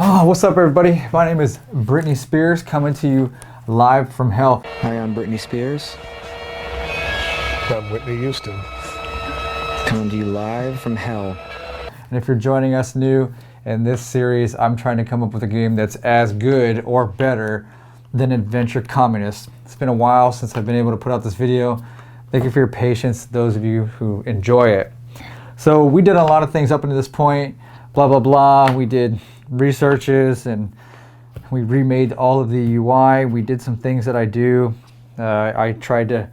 Oh, what's up everybody? My name is Britney Spears, coming to you live from hell. Hi, I'm Britney Spears. I'm Whitney Houston. Coming to you live from hell. And if you're joining us new in this series, I'm trying to come up with a game that's as good or better than Adventure Communist. It's been a while since I've been able to put out this video. Thank you for your patience, those of you who enjoy it. So we did a lot of things up until this point, blah, blah, blah. We did researches and we remade all of the UI. We did some things that I do. I tried to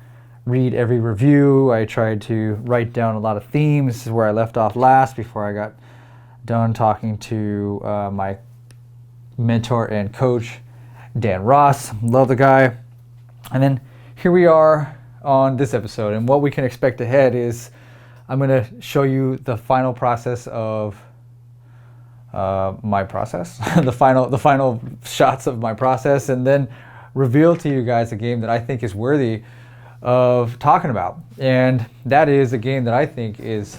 read every review. I tried to write down a lot of themes. This is where I left off last before I got done talking to my mentor and coach, Dan Ross. Love the guy. And then here we are on this episode, and what we can expect ahead is I'm going to show you the final process of my process, the final shots of my process, and then reveal to you guys a game that I think is worthy of talking about. And that is a game that I think is,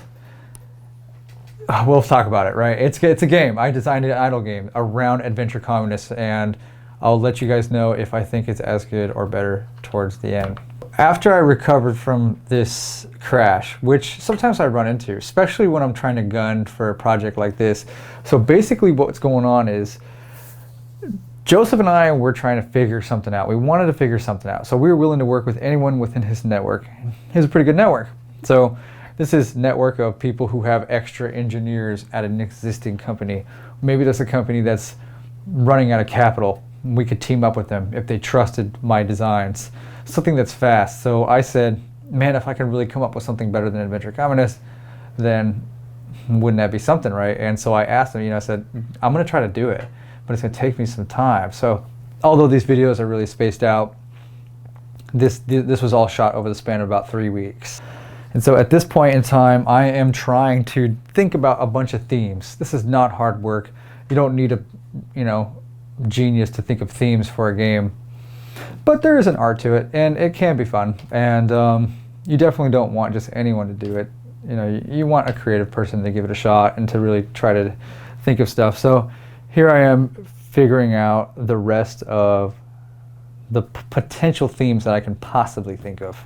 we'll talk about it, right? It's a game. I designed an idle game around Adventure Communists, and I'll let you guys know if I think it's as good or better towards the end. After I recovered from this crash, which sometimes I run into, especially when I'm trying to gun for a project like this. So basically what's going on is Joseph and I were trying to figure something out. We wanted to figure something out. So we were willing to work with anyone within his network. He has a pretty good network. So this is a network of people who have extra engineers at an existing company. Maybe that's a company that's running out of capital. We could team up with them if they trusted my designs. Something that's fast. So I said, man, if I can really come up with something better than Adventure Communist, then wouldn't that be something, right? And so I asked him, I said, I'm going to try to do it, but it's going to take me some time. So although these videos are really spaced out, this was all shot over the span of about 3 weeks. And so at this point in time, I am trying to think about a bunch of themes. This is not hard work. You don't need a, genius to think of themes for a game. But there is an art to it, and it can be fun. And you definitely don't want just anyone to do it. You want a creative person to give it a shot and to really try to think of stuff. So here I am figuring out the rest of the potential themes that I can possibly think of.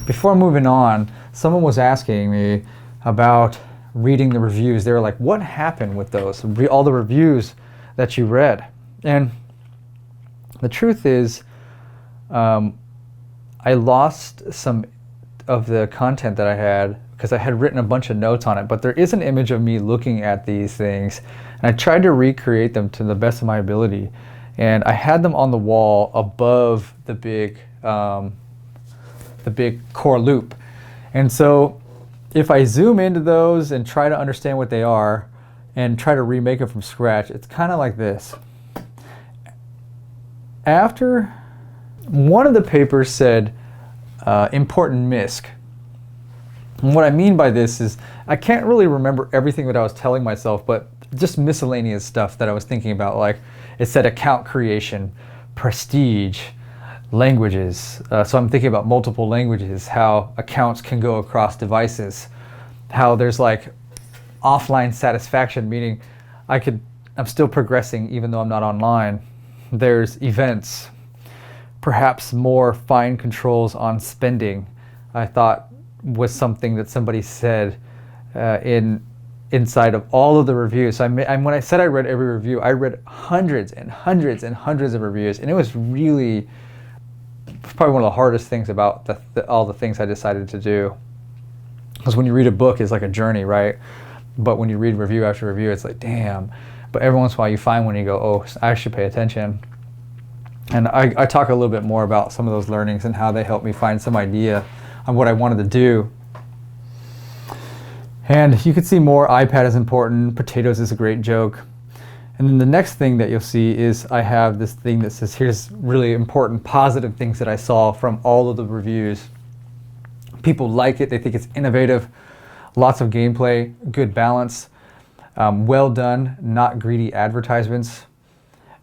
Before moving on, someone was asking me about reading the reviews. They were like, what happened with those? All the reviews that you read. And the truth is, I lost some of the content that I had because I had written a bunch of notes on it, but there is an image of me looking at these things, and I tried to recreate them to the best of my ability. And I had them on the wall above the big core loop. And so if I zoom into those and try to understand what they are and try to remake them from scratch, it's kind of like this. After one of the papers said important misc. And what I mean by this is I can't really remember everything that I was telling myself, but just miscellaneous stuff that I was thinking about. Like it said account creation, prestige, languages. So I'm thinking about multiple languages, how accounts can go across devices, how there's like offline satisfaction, meaning I'm still progressing even though I'm not online. There's events, perhaps more fine controls on spending. I thought was something that somebody said inside of all of the reviews. So when I said I read every review, I read hundreds and hundreds and hundreds of reviews, and it was really probably one of the hardest things about all the things I decided to do. Because when you read a book, it's like a journey, right? But when you read review after review, it's like, damn. But every once in a while you find one and you go, oh, I should pay attention. And I talk a little bit more about some of those learnings and how they helped me find some idea on what I wanted to do. And you can see more, iPad is important, potatoes is a great joke. And then the next thing that you'll see is I have this thing that says, here's really important positive things that I saw from all of the reviews. People like it, they think it's innovative, lots of gameplay, good balance, well done, not greedy advertisements,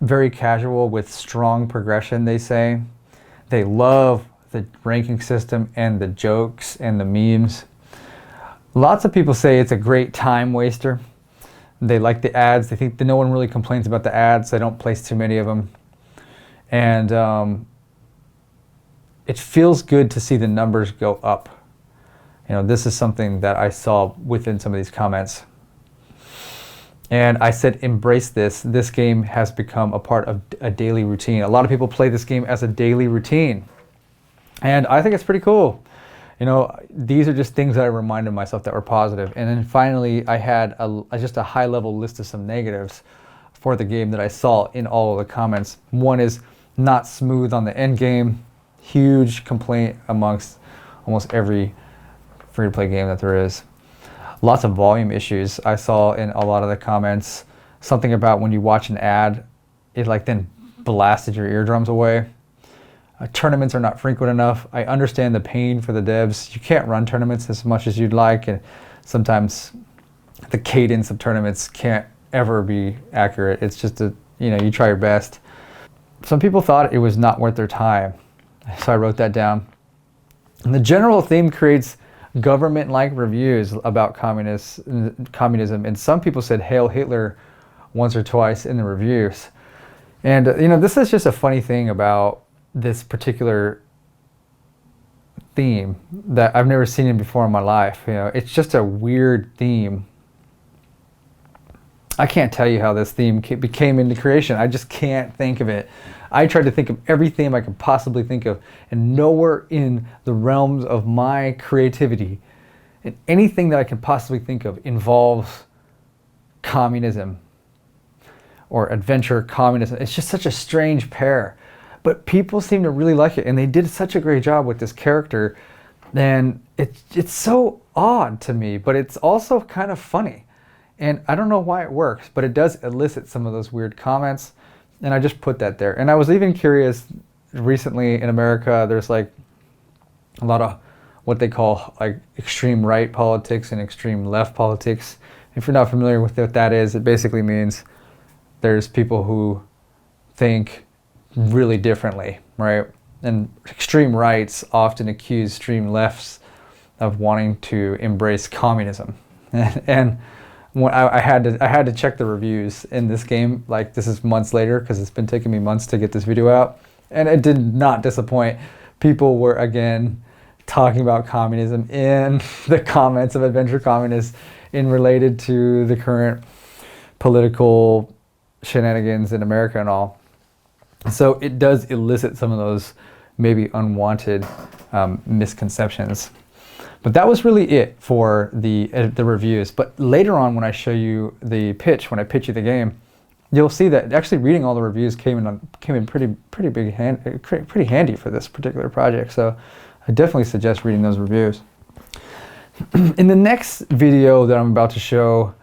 very casual with strong progression, they say. They love the ranking system and the jokes and the memes. Lots of people say it's a great time waster. They like the ads. They think that no one really complains about the ads. They don't place too many of them. And it feels good to see the numbers go up. You know, this is something that I saw within some of these comments. And I said, embrace this. This game has become a part of a daily routine. A lot of people play this game as a daily routine. And I think it's pretty cool. You know, these are just things that I reminded myself that were positive. And then finally, I had just a high-level list of some negatives for the game that I saw in all of the comments. One is not smooth on the end game. Huge complaint amongst almost every free-to-play game that there is. Lots of volume issues I saw in a lot of the comments. Something about when you watch an ad, it like then blasted your eardrums away. Tournaments are not frequent enough. I understand the pain for the devs. You can't run tournaments as much as you'd like, and sometimes the cadence of tournaments can't ever be accurate. It's just you try your best. Some people thought it was not worth their time, so I wrote that down. And the general theme creates government-like reviews about communism, and some people said "Hail Hitler" once or twice in the reviews. And this is just a funny thing about this particular theme that I've never seen it before in my life. It's just a weird theme. I can't tell you how this theme became into creation. I just can't think of it. I tried to think of every theme I could possibly think of, and nowhere in the realms of my creativity and anything that I can possibly think of involves communism or adventure communism. It's just such a strange pair. But people seem to really like it, and they did such a great job with this character. And it's so odd to me, but it's also kind of funny. And I don't know why it works, but it does elicit some of those weird comments. And I just put that there. And I was even curious, recently in America, there's like a lot of what they call like extreme right politics and extreme left politics. If you're not familiar with what that is, it basically means there's people who think really differently, right? And extreme rights often accuse extreme lefts of wanting to embrace communism. And when I had to check the reviews in this game, like this is months later because it's been taking me months to get this video out, and it did not disappoint. People were again talking about communism in the comments of Adventure Communists in related to the current political shenanigans in America and all. So it does elicit some of those maybe unwanted misconceptions. But that was really it for the reviews. But later on, when I show you the pitch, when I pitch you the game, you'll see that actually reading all the reviews came in pretty handy for this particular project. So I definitely suggest reading those reviews. In the next video that I'm about to show,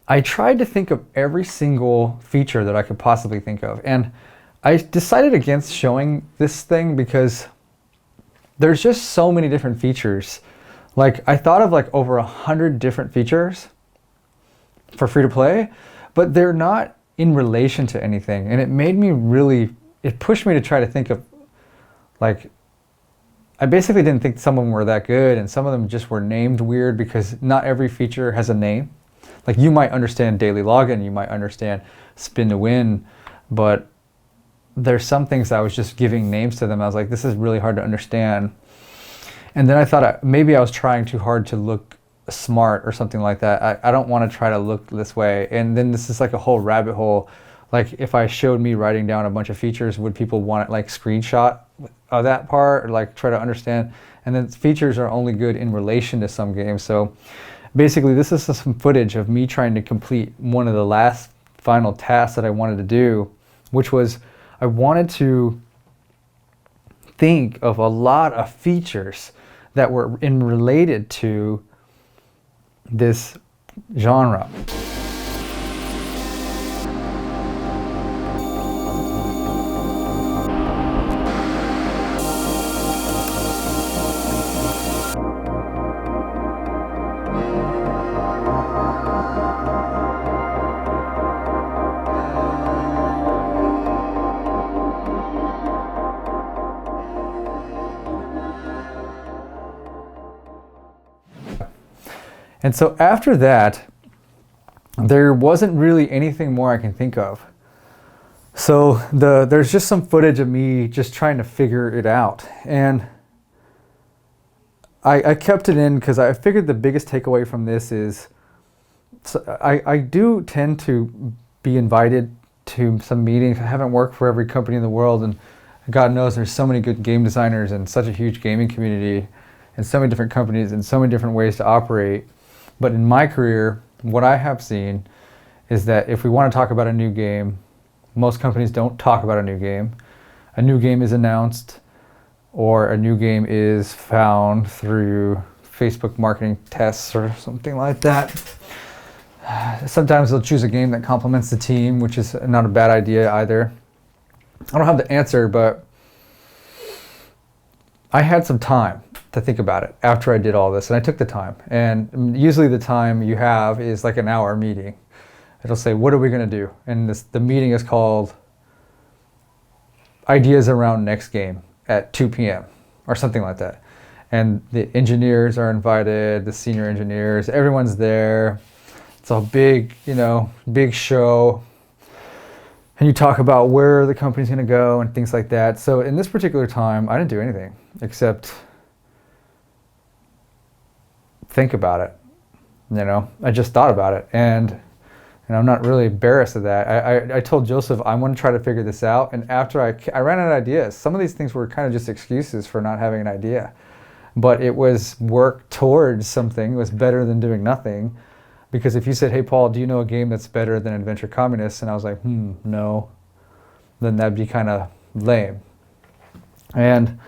I tried to think of every single feature that I could possibly think of. And I decided against showing this thing because there's just so many different features. Like I thought of like over 100 different features for free to play, but they're not in relation to anything. And it made me it pushed me to try to think of like, I basically didn't think some of them were that good, and some of them just were named weird because not every feature has a name. Like you might understand daily login, you might understand spin to win, but there's some things I was just giving names to them. I was like, this is really hard to understand. And then I thought maybe I was trying too hard to look smart or something like that. I don't want to try to look this way. And then this is like a whole rabbit hole. Like if I showed me writing down a bunch of features, would people want it like screenshot of that part or like try to understand? And then features are only good in relation to some games. So basically this is some footage of me trying to complete one of the last final tasks that I wanted to do, which was I wanted to think of a lot of features that were related to this genre. And so after that, there wasn't really anything more I can think of. So there's just some footage of me just trying to figure it out. And I kept it in because I figured the biggest takeaway from this is, so I do tend to be invited to some meetings. I haven't worked for every company in the world, and God knows there's so many good game designers and such a huge gaming community and so many different companies and so many different ways to operate. But in my career, what I have seen is that if we want to talk about a new game, most companies don't talk about a new game. A new game is announced, or a new game is found through Facebook marketing tests or something like that. Sometimes they'll choose a game that complements the team, which is not a bad idea either. I don't have the answer, but I had some time to think about it after I did all this, and I took the time. And usually the time you have is like an hour meeting. It'll say, what are we going to do? And the meeting is called Ideas Around Next Game at 2 p.m. or something like that. And the engineers are invited, the senior engineers, everyone's there. It's a big, big show. And you talk about where the company's going to go and things like that. So in this particular time, I didn't do anything except think about it. I just thought about it. And I'm not really embarrassed of that. I told Joseph, I want to try to figure this out. And after I ran out of ideas. Some of these things were kind of just excuses for not having an idea. But it was work towards something. It was better than doing nothing. Because if you said, hey, Paul, do you know a game that's better than Adventure Communists? And I was like, no. Then that'd be kind of lame. And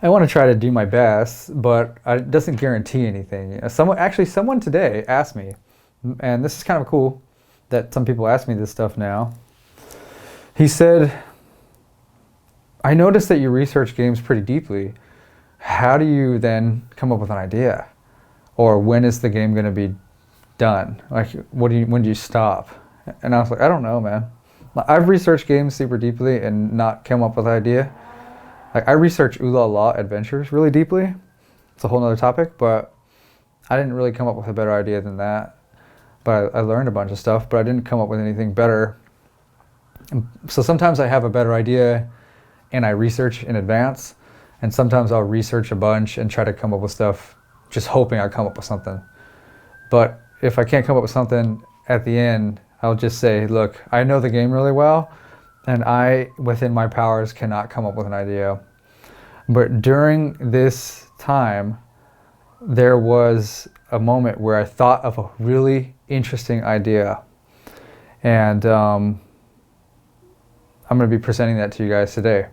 I want to try to do my best, but it doesn't guarantee anything. Someone today asked me, and this is kind of cool, that some people ask me this stuff now. He said, I noticed that you research games pretty deeply. How do you then come up with an idea? Or when is the game going to be done? Like, when do you stop? And I was like, I don't know, man. I've researched games super deeply and not come up with an idea. Like, I research Ooh La La Adventures really deeply. It's a whole nother topic, but I didn't really come up with a better idea than that. But I learned a bunch of stuff, but I didn't come up with anything better. And so sometimes I have a better idea and I research in advance, and sometimes I'll research a bunch and try to come up with stuff just hoping I'll come up with something. But if I can't come up with something at the end, I'll just say, look, I know the game really well, and I, within my powers, cannot come up with an idea. But during this time, there was a moment where I thought of a really interesting idea. And I'm going to be presenting that to you guys today.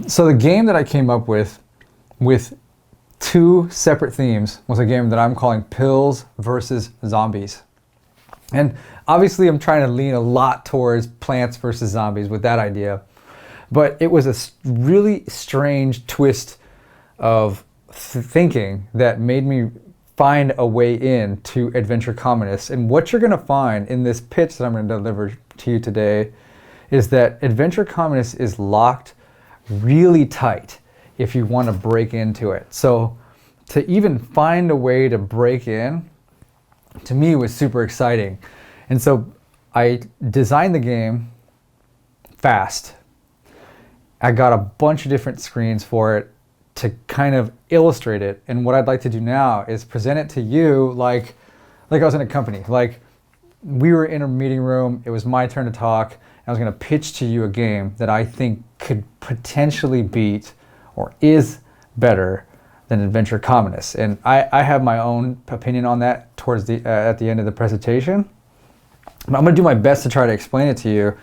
So the game that I came up with 2 separate themes was a game that I'm calling Pills versus Zombies. And obviously I'm trying to lean a lot towards Plants versus Zombies with that idea. But it was a really strange twist of thinking that made me find a way in to Adventure Communists. And what you're going to find in this pitch that I'm going to deliver to you today is that Adventure Communists is locked really tight if you want to break into it. So to even find a way to break in, to me, was super exciting. And so I designed the game fast. I got a bunch of different screens for it to kind of illustrate it. And what I'd like to do now is present it to you like I was in a company. Like we were in a meeting room, it was my turn to talk, and I was going to pitch to you a game that I think could potentially beat or is better than Adventure Communists. And I have my own opinion on that towards the at the end of the presentation. But I'm going to do my best to try to explain it to you,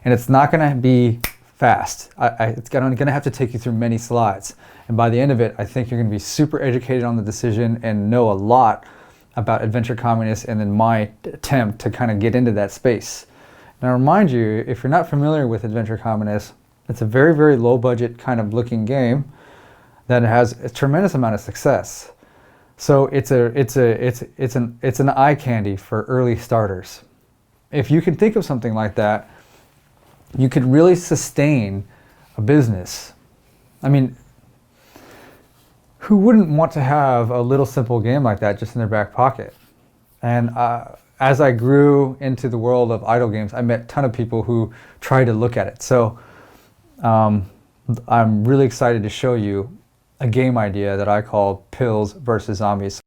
and it's not going to be fast. It's going to have to take you through many slides. And by the end of it, I think you're going to be super educated on the decision and know a lot about Adventure Communists and then my attempt to kind of get into that space. Now, remind you, if you're not familiar with Adventure Communists, it's a very, very low budget kind of looking game that has a tremendous amount of success. So it's an eye candy for early starters. If you can think of something like that, you could really sustain a business. I mean, who wouldn't want to have a little simple game like that just in their back pocket? And as I grew into the world of idle games, I met a ton of people who tried to look at it. So I'm really excited to show you a game idea that I call Pills versus Zombies.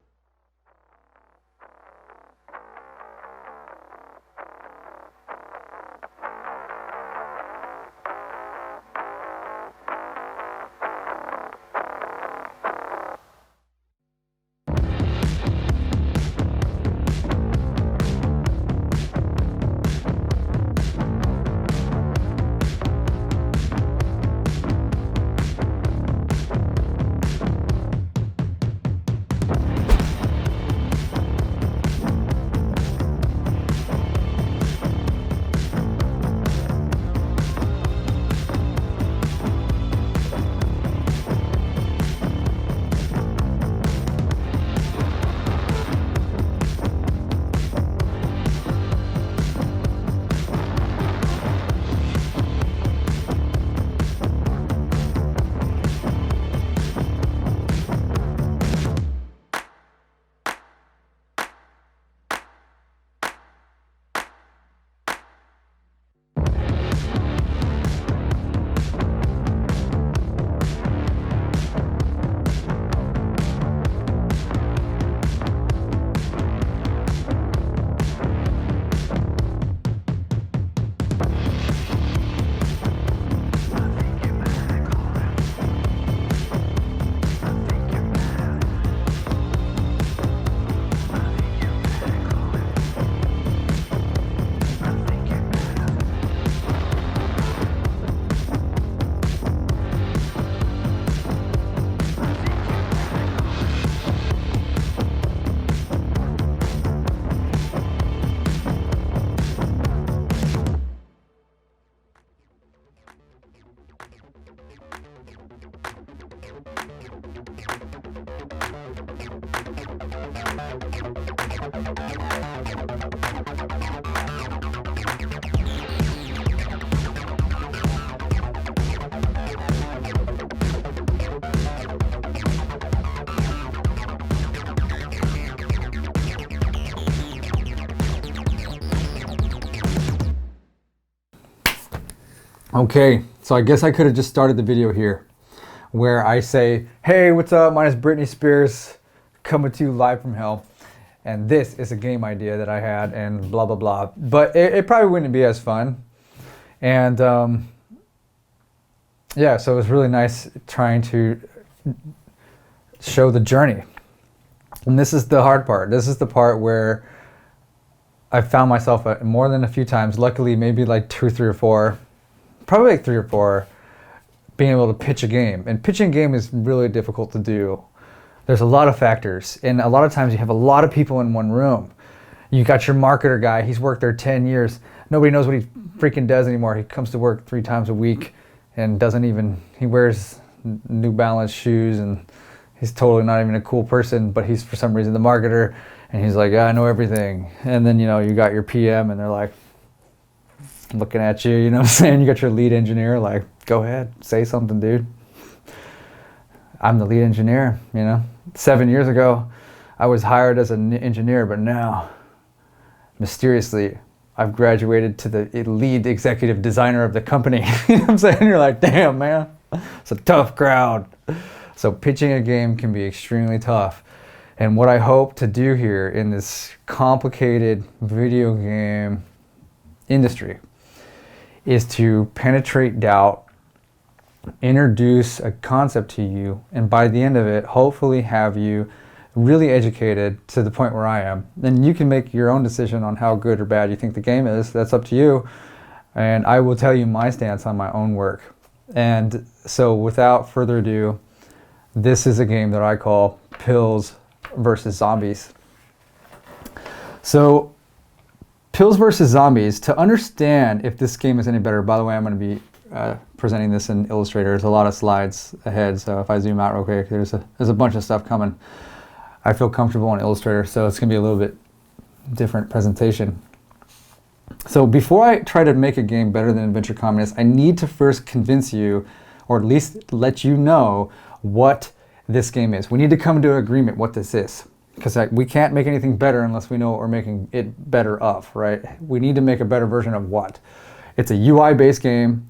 Okay, so I guess I could have just started the video here where I say, hey, what's up? My name is Britney Spears, coming to you live from hell. And this is a game idea that I had and blah, blah, blah. But it probably wouldn't be as fun. And yeah, so it was really nice trying to show the journey. And this is the hard part. This is the part where I found myself more than a few times, luckily maybe like 2, 3, or 4, probably like 3 or 4 being able to pitch a game. And pitching a game is really difficult to do. There's a lot of factors, and a lot of times you have a lot of people in one room. You got your marketer guy, he's worked there 10 years. Nobody knows what he freaking does anymore. He comes to work 3 times a week and he wears New Balance shoes, and he's totally not even a cool person, but he's for some reason the marketer, and he's like, yeah, I know everything. And then, you got your PM, and they're like looking at you, you know what I'm saying? You got your lead engineer, like, go ahead, say something, dude. I'm the lead engineer, 7 years ago, I was hired as an engineer, but now, mysteriously, I've graduated to the lead executive designer of the company. You know what I'm saying? You're like, damn, man, it's a tough crowd. So pitching a game can be extremely tough. And what I hope to do here in this complicated video game industry is to penetrate doubt, introduce a concept to you, and by the end of it, hopefully have you really educated to the point where I am. Then you can make your own decision on how good or bad you think the game is. That's up to you. And I will tell you my stance on my own work. And so without further ado, this is a game that I call Pills versus Zombies. So Pills versus Zombies, to understand if this game is any better, by the way, I'm going to be presenting this in Illustrator. There's a lot of slides ahead, so if I zoom out real quick, there's a bunch of stuff coming. I feel comfortable in Illustrator, so it's going to be a little bit different presentation. So before I try to make a game better than Adventure Communists, I need to first convince you, or at least let you know, what this game is. We need to come to an agreement what this is, because we can't make anything better unless we know what we're making it better of, right? We need to make a better version of what? It's a UI-based game.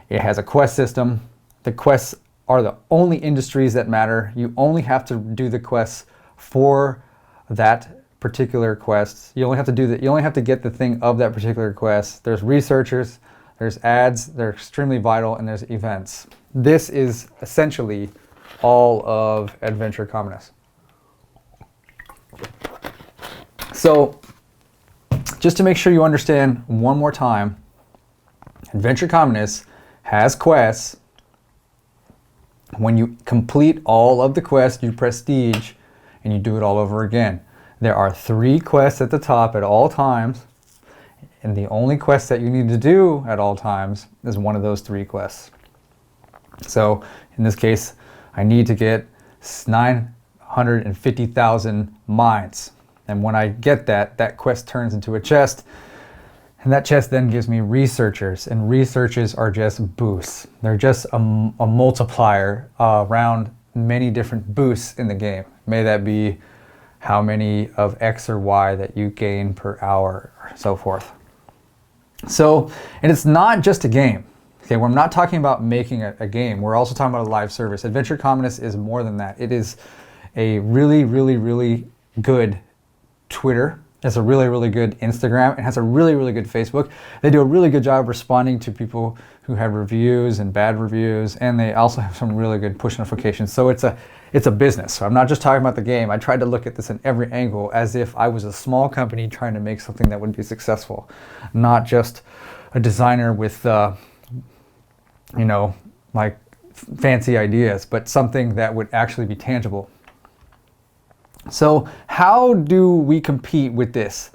It has a quest system. The quests are the only industries that matter. You only have to do the quests for that particular quest. You only have to you only have to get the thing of that particular quest. There's researchers, there's ads, they're extremely vital, and there's events. This is essentially all of Adventure Communists. So, just to make sure you understand one more time, Adventure Communists has quests. When you complete all of the quests, you prestige, and you do it all over again. There are 3 quests at the top at all times, and the only quest that you need to do at all times is one of those 3 quests. So, in this case, I need to get 950,000 mines. And when I get that quest turns into a chest, and that chest then gives me researchers, and researchers are just boosts. They're just a multiplier around many different boosts in the game. May that be how many of X or Y that you gain per hour, or so forth. So, and it's not just a game. Okay, we're not talking about making a game. We're also talking about a live service. Adventure Communists is more than that. It is a really, really, really good Twitter. It's a really, really good Instagram. It has a really, really good Facebook. They do a really good job responding to people who have reviews and bad reviews, and they also have some really good push notifications. So it's a business. So I'm not just talking about the game. I tried to look at this in every angle as if I was a small company trying to make something that would be successful, not just a designer with, like fancy ideas, but something that would actually be tangible. So how do we compete with this?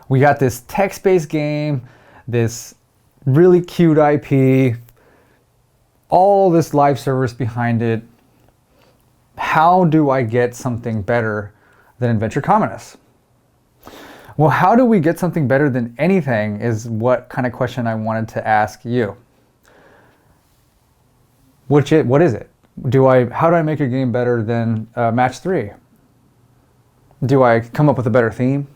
We got this text-based game, this really cute IP, all this live service behind it. How do I get something better than Adventure Communists? Well, how do we get something better than anything is what kind of question I wanted to ask you. What is it? How do I make a game better than Match 3? Do I come up with a better theme?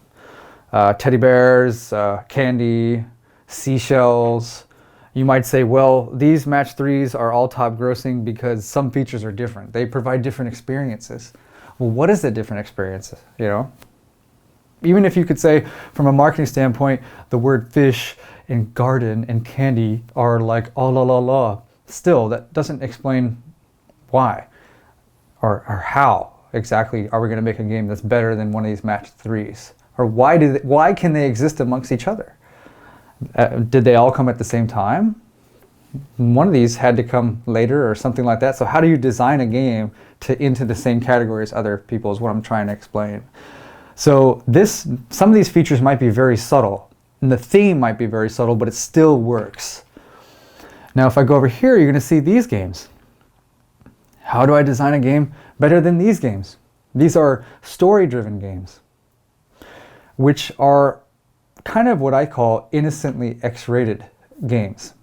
Teddy bears, candy, seashells. You might say, well, these Match 3s are all top grossing because some features are different. They provide different experiences. Well, what is the different experiences, Even if you could say, from a marketing standpoint, the word fish and garden and candy are like, oh la la la. Still, that doesn't explain why or how exactly are we going to make a game that's better than one of these Match 3s? Or why can they exist amongst each other? Did they all come at the same time? one of these had to come later or something like that. So how do you design a game into the same category as other people is what I'm trying to explain. So some of these features might be very subtle, and the theme might be very subtle, but it still works. Now if I go over here, you're going to see these games. How do I design a game better than these games? These are story-driven games, which are kind of what I call innocently X-rated games.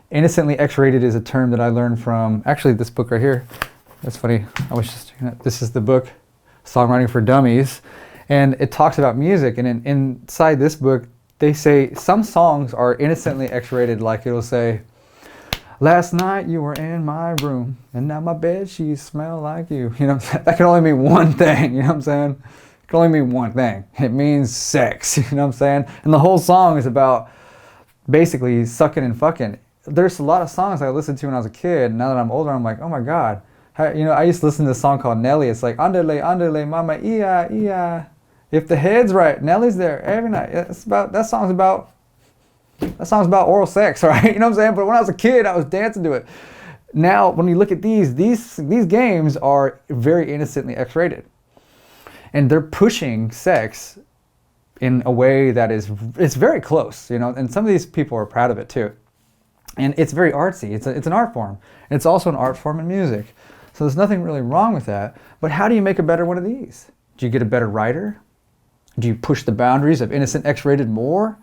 Innocently X-rated is a term that I learned from, actually, this book right here. That's funny. I was just checking that. This is the book, Songwriting for Dummies, and it talks about music. And inside this book, they say some songs are innocently X-rated, like it'll say, "Last night you were in my room, and now my bed sheets smell like you." You know, that can only mean one thing. You know what I'm saying? It can only mean one thing. It means sex. You know what I'm saying? And the whole song is about basically sucking and fucking. There's a lot of songs I listened to when I was a kid. And now that I'm older, I'm like, oh my God. You know, I used to listen to a song called Nelly. It's like, "Andale, andale, mama, ia, ia. If the head's right, Nelly's there every night." That song's about oral sex, right? You know what I'm saying? But when I was a kid, I was dancing to it. Now, when you look at these games are very innocently X-rated. And they're pushing sex in a way that it's very close, you know, and some of these people are proud of it too. And it's very artsy. It's an art form. And it's also an art form in music. So there's nothing really wrong with that. But how do you make a better one of these? Do you get a better writer? Do you push the boundaries of innocent X-rated more?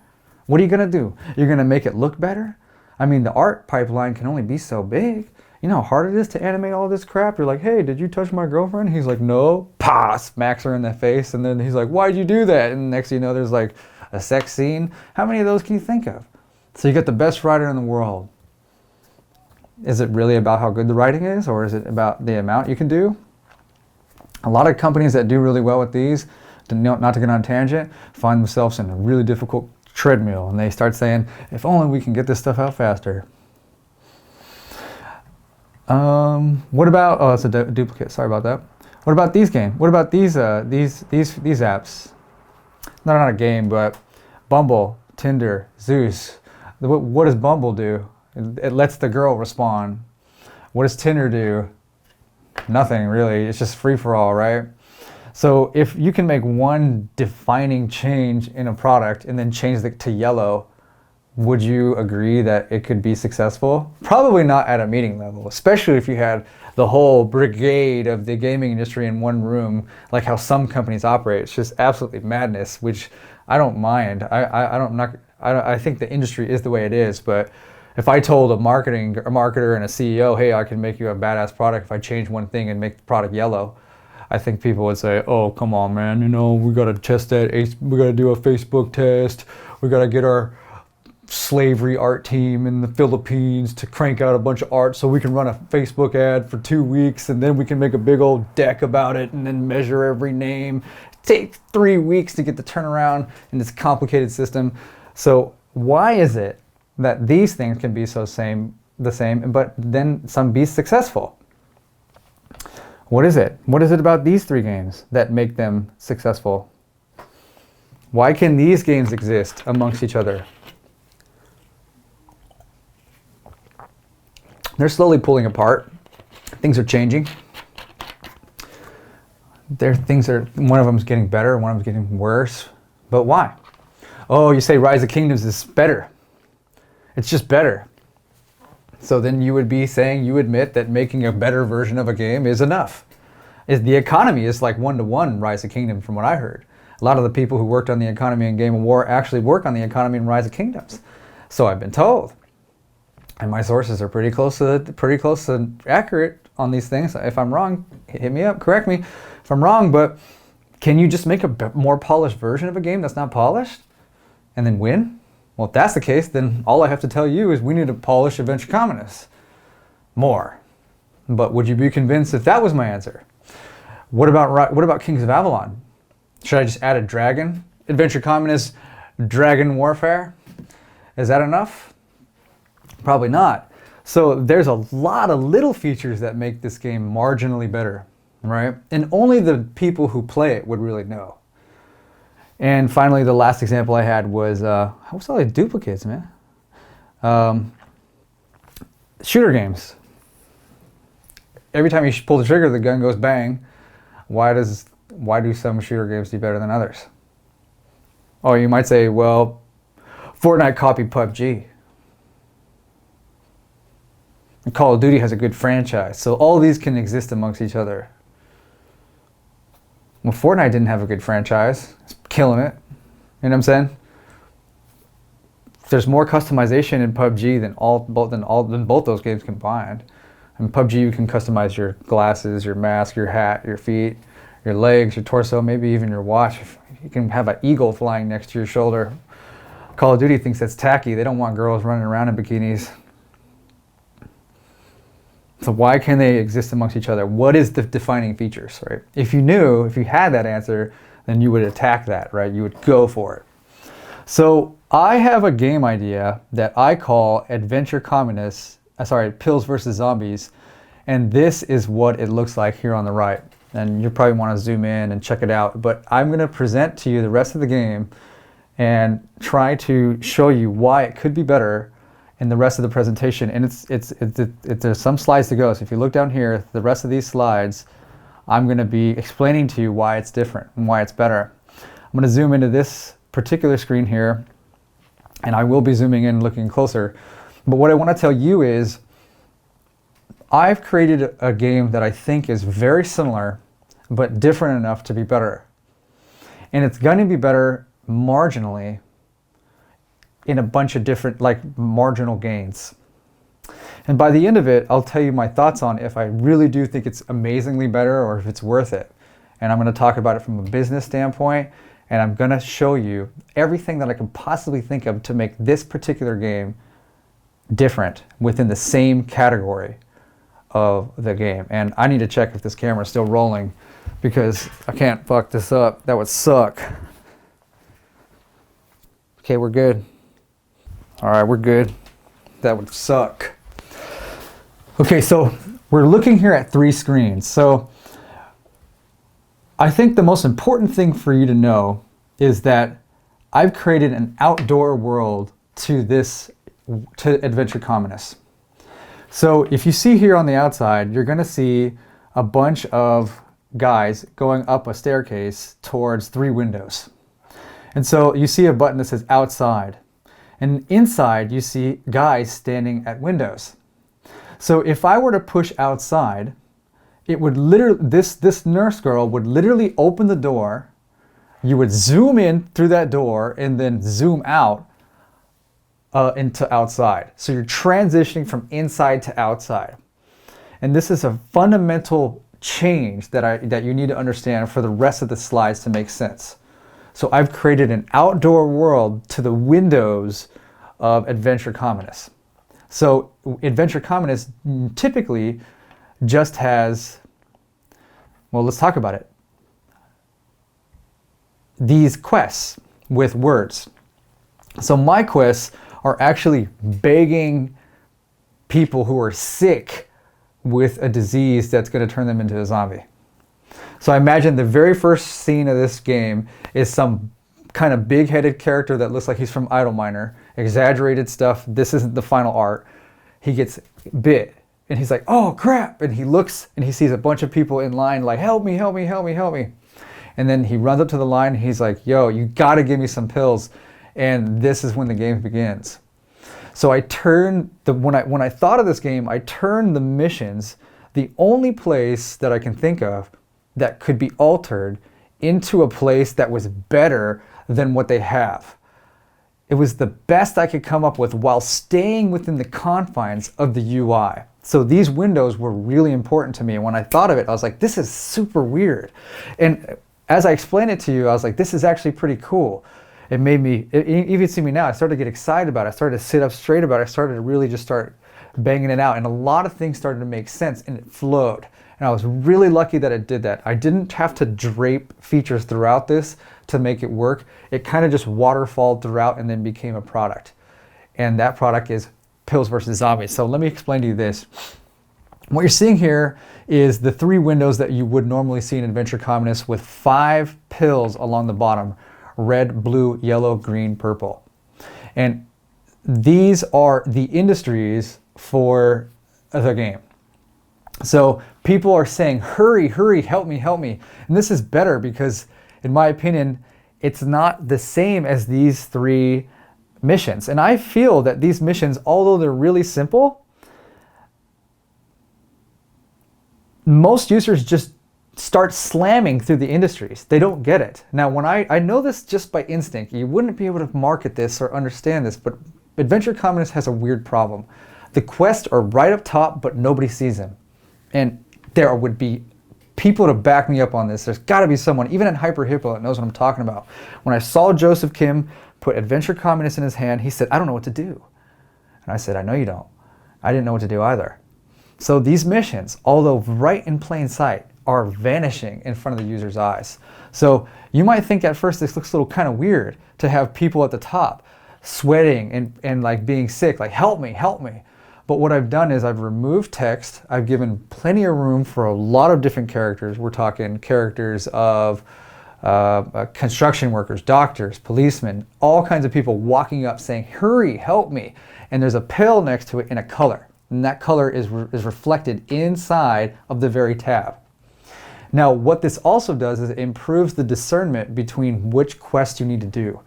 What are you going to do? You're going to make it look better? I mean, the art pipeline can only be so big. You know how hard it is to animate all this crap? You're like, "Hey, did you touch my girlfriend?" He's like, "No." Pa! Smacks her in the face. And then he's like, "Why'd you do that?" And next thing you know, there's like a sex scene. How many of those can you think of? So you got the best writer in the world. Is it really about how good the writing is, or is it about the amount you can do? A lot of companies that do really well with these, not to get on a tangent, find themselves in a really difficult treadmill, and they start saying, "If only we can get this stuff out faster." What about? Oh, it's a duplicate. Sorry about that. What about these games? What about these apps? Not a game, but Bumble, Tinder, Zeus. What does Bumble do? It lets the girl respond. What does Tinder do? Nothing really. It's just free for all, right? So if you can make one defining change in a product and then change it to yellow, would you agree that it could be successful? Probably not at a meeting level, especially if you had the whole brigade of the gaming industry in one room, like how some companies operate. It's just absolutely madness, which I don't mind. I think the industry is the way it is, but if I told a marketer and a CEO, "Hey, I can make you a badass product if I change one thing and make the product yellow," I think people would say, "Oh, come on, man, you know, we got to test that. We got to do a Facebook test. We got to get our slavery art team in the Philippines to crank out a bunch of art so we can run a Facebook ad for 2 weeks, and then we can make a big old deck about it and then measure every name. It takes 3 weeks to get the turnaround in this complicated system." So why is it that these things can be the same, but then some be successful? What is it? What is it about these three games that make them successful? Why can these games exist amongst each other? They're slowly pulling apart. Things are changing. One of them's getting better, one of them's getting worse. But why? Oh, you say Rise of Kingdoms is better. It's just better. So then you would be saying you admit that making a better version of a game is enough. The economy is like 1-to-1 Rise of Kingdoms from what I heard. A lot of the people who worked on the economy in Game of War actually work on the economy in Rise of Kingdoms. So I've been told. And my sources are pretty close to accurate on these things. If I'm wrong, hit me up, correct me if I'm wrong, but can you just make a more polished version of a game that's not polished and then win? Well, if that's the case, then all I have to tell you is we need to polish Adventure Communists more. But would you be convinced if that was my answer? What about Kings of Avalon? Should I just add a dragon? Adventure Communists, Dragon Warfare? Is that enough? Probably not. So there's a lot of little features that make this game marginally better, right? And only the people who play it would really know. And finally, the last example I had was, what's all the duplicates, man? Shooter games. Every time you pull the trigger, the gun goes bang. Why do some shooter games do better than others? Oh, you might say, well, Fortnite copied PUBG. And Call of Duty has a good franchise, so all these can exist amongst each other. Well, Fortnite didn't have a good franchise. It's killing it. You know what I'm saying? There's more customization in PUBG than both those games combined. In PUBG, you can customize your glasses, your mask, your hat, your feet, your legs, your torso, maybe even your watch. You can have an eagle flying next to your shoulder. Call of Duty thinks that's tacky. They don't want girls running around in bikinis. So why can they exist amongst each other? What is the defining features, right? If you had that answer, then you would attack that, right? You would go for it. So I have a game idea that I call Adventure Communists, Pills versus Zombies, and this is what it looks like here on the right. And you probably want to zoom in and check it out, but I'm going to present to you the rest of the game and try to show you why it could be better in the rest of the presentation. And there's some slides to go, so if you look down here, the rest of these slides, I'm going to be explaining to you why it's different and why it's better. I'm going to zoom into this particular screen here, and I will be zooming in looking closer. But what I want to tell you is I've created a game that I think is very similar but different enough to be better. And it's going to be better marginally in a bunch of different, like, marginal gains. And by the end of it, I'll tell you my thoughts on if I really do think it's amazingly better or if it's worth it. And I'm going to talk about it from a business standpoint, and I'm going to show you everything that I can possibly think of to make this particular game different within the same category of the game. And I need to check if this camera is still rolling because I can't fuck this up. That would suck. Okay, we're good. All right, we're good. That would suck. Okay, so we're looking here at 3 screens. So I think the most important thing for you to know is that I've created an outdoor world to Adventure Communists. So if you see here on the outside, you're going to see a bunch of guys going up a staircase towards 3 windows. And so you see a button that says outside. And inside you see guys standing at windows. So if I were to push outside, it would literally, this nurse girl would literally open the door, you would zoom in through that door and then zoom out into outside. So you're transitioning from inside to outside. And this is a fundamental change that you need to understand for the rest of the slides to make sense. So I've created an outdoor world to the windows of Adventure Communists. So Adventure Communists typically just has, well, let's talk about it. These quests with words. So my quests are actually begging people who are sick with a disease that's going to turn them into a zombie. So I imagine the very first scene of this game is some kind of big-headed character that looks like he's from Idle Miner, exaggerated stuff. This isn't the final art. He gets bit and he's like, oh crap, and he looks and he sees a bunch of people in line like, help me, help me, help me, help me. And then he runs up to the line and he's like, yo, you gotta give me some pills. And this is when the game begins. So I turned when I thought of this game, I turned the missions, the only place that I can think of that could be altered, into a place that was better than what they have. It was the best I could come up with while staying within the confines of the UI. So these windows were really important to me. And when I thought of it, I was like, this is super weird. And as I explained it to you, I was like, this is actually pretty cool. It made me, even see me now, I started to get excited about it. I started to sit up straight about it. I started to really just start banging it out. And a lot of things started to make sense and it flowed. And I was really lucky that it did that. I didn't have to drape features throughout this to make it work. It kind of just waterfalled throughout and then became a product. And that product is Pills versus Zombies. So let me explain to you this. What you're seeing here is the 3 windows that you would normally see in Adventure Communists with 5 pills along the bottom: red, blue, yellow, green, purple. And these are the industries for the game. So people are saying, hurry, hurry, help me, help me. And this is better because, in my opinion, it's not the same as these 3 missions. And I feel that these missions, although they're really simple, most users just start slamming through the industries. They don't get it. Now, when I know this just by instinct, you wouldn't be able to market this or understand this, but Adventure Communist has a weird problem. The quests are right up top, but nobody sees them. And there would be people to back me up on this. There's got to be someone, even in Hyper Hippo, that knows what I'm talking about. When I saw Joseph Kim put Adventure Communist in his hand, he said, I don't know what to do. And I said, I know you don't. I didn't know what to do either. So these missions, although right in plain sight, are vanishing in front of the user's eyes. So you might think at first this looks a little kind of weird to have people at the top sweating and like being sick, like help me, help me. But what I've done is I've removed text. I've given plenty of room for a lot of different characters. We're talking characters of construction workers, doctors, policemen, all kinds of people walking up saying, hurry, help me. And there's a pill next to it in a color. And that color is reflected inside of the very tab. Now, what this also does is it improves the discernment between which quest you need to do.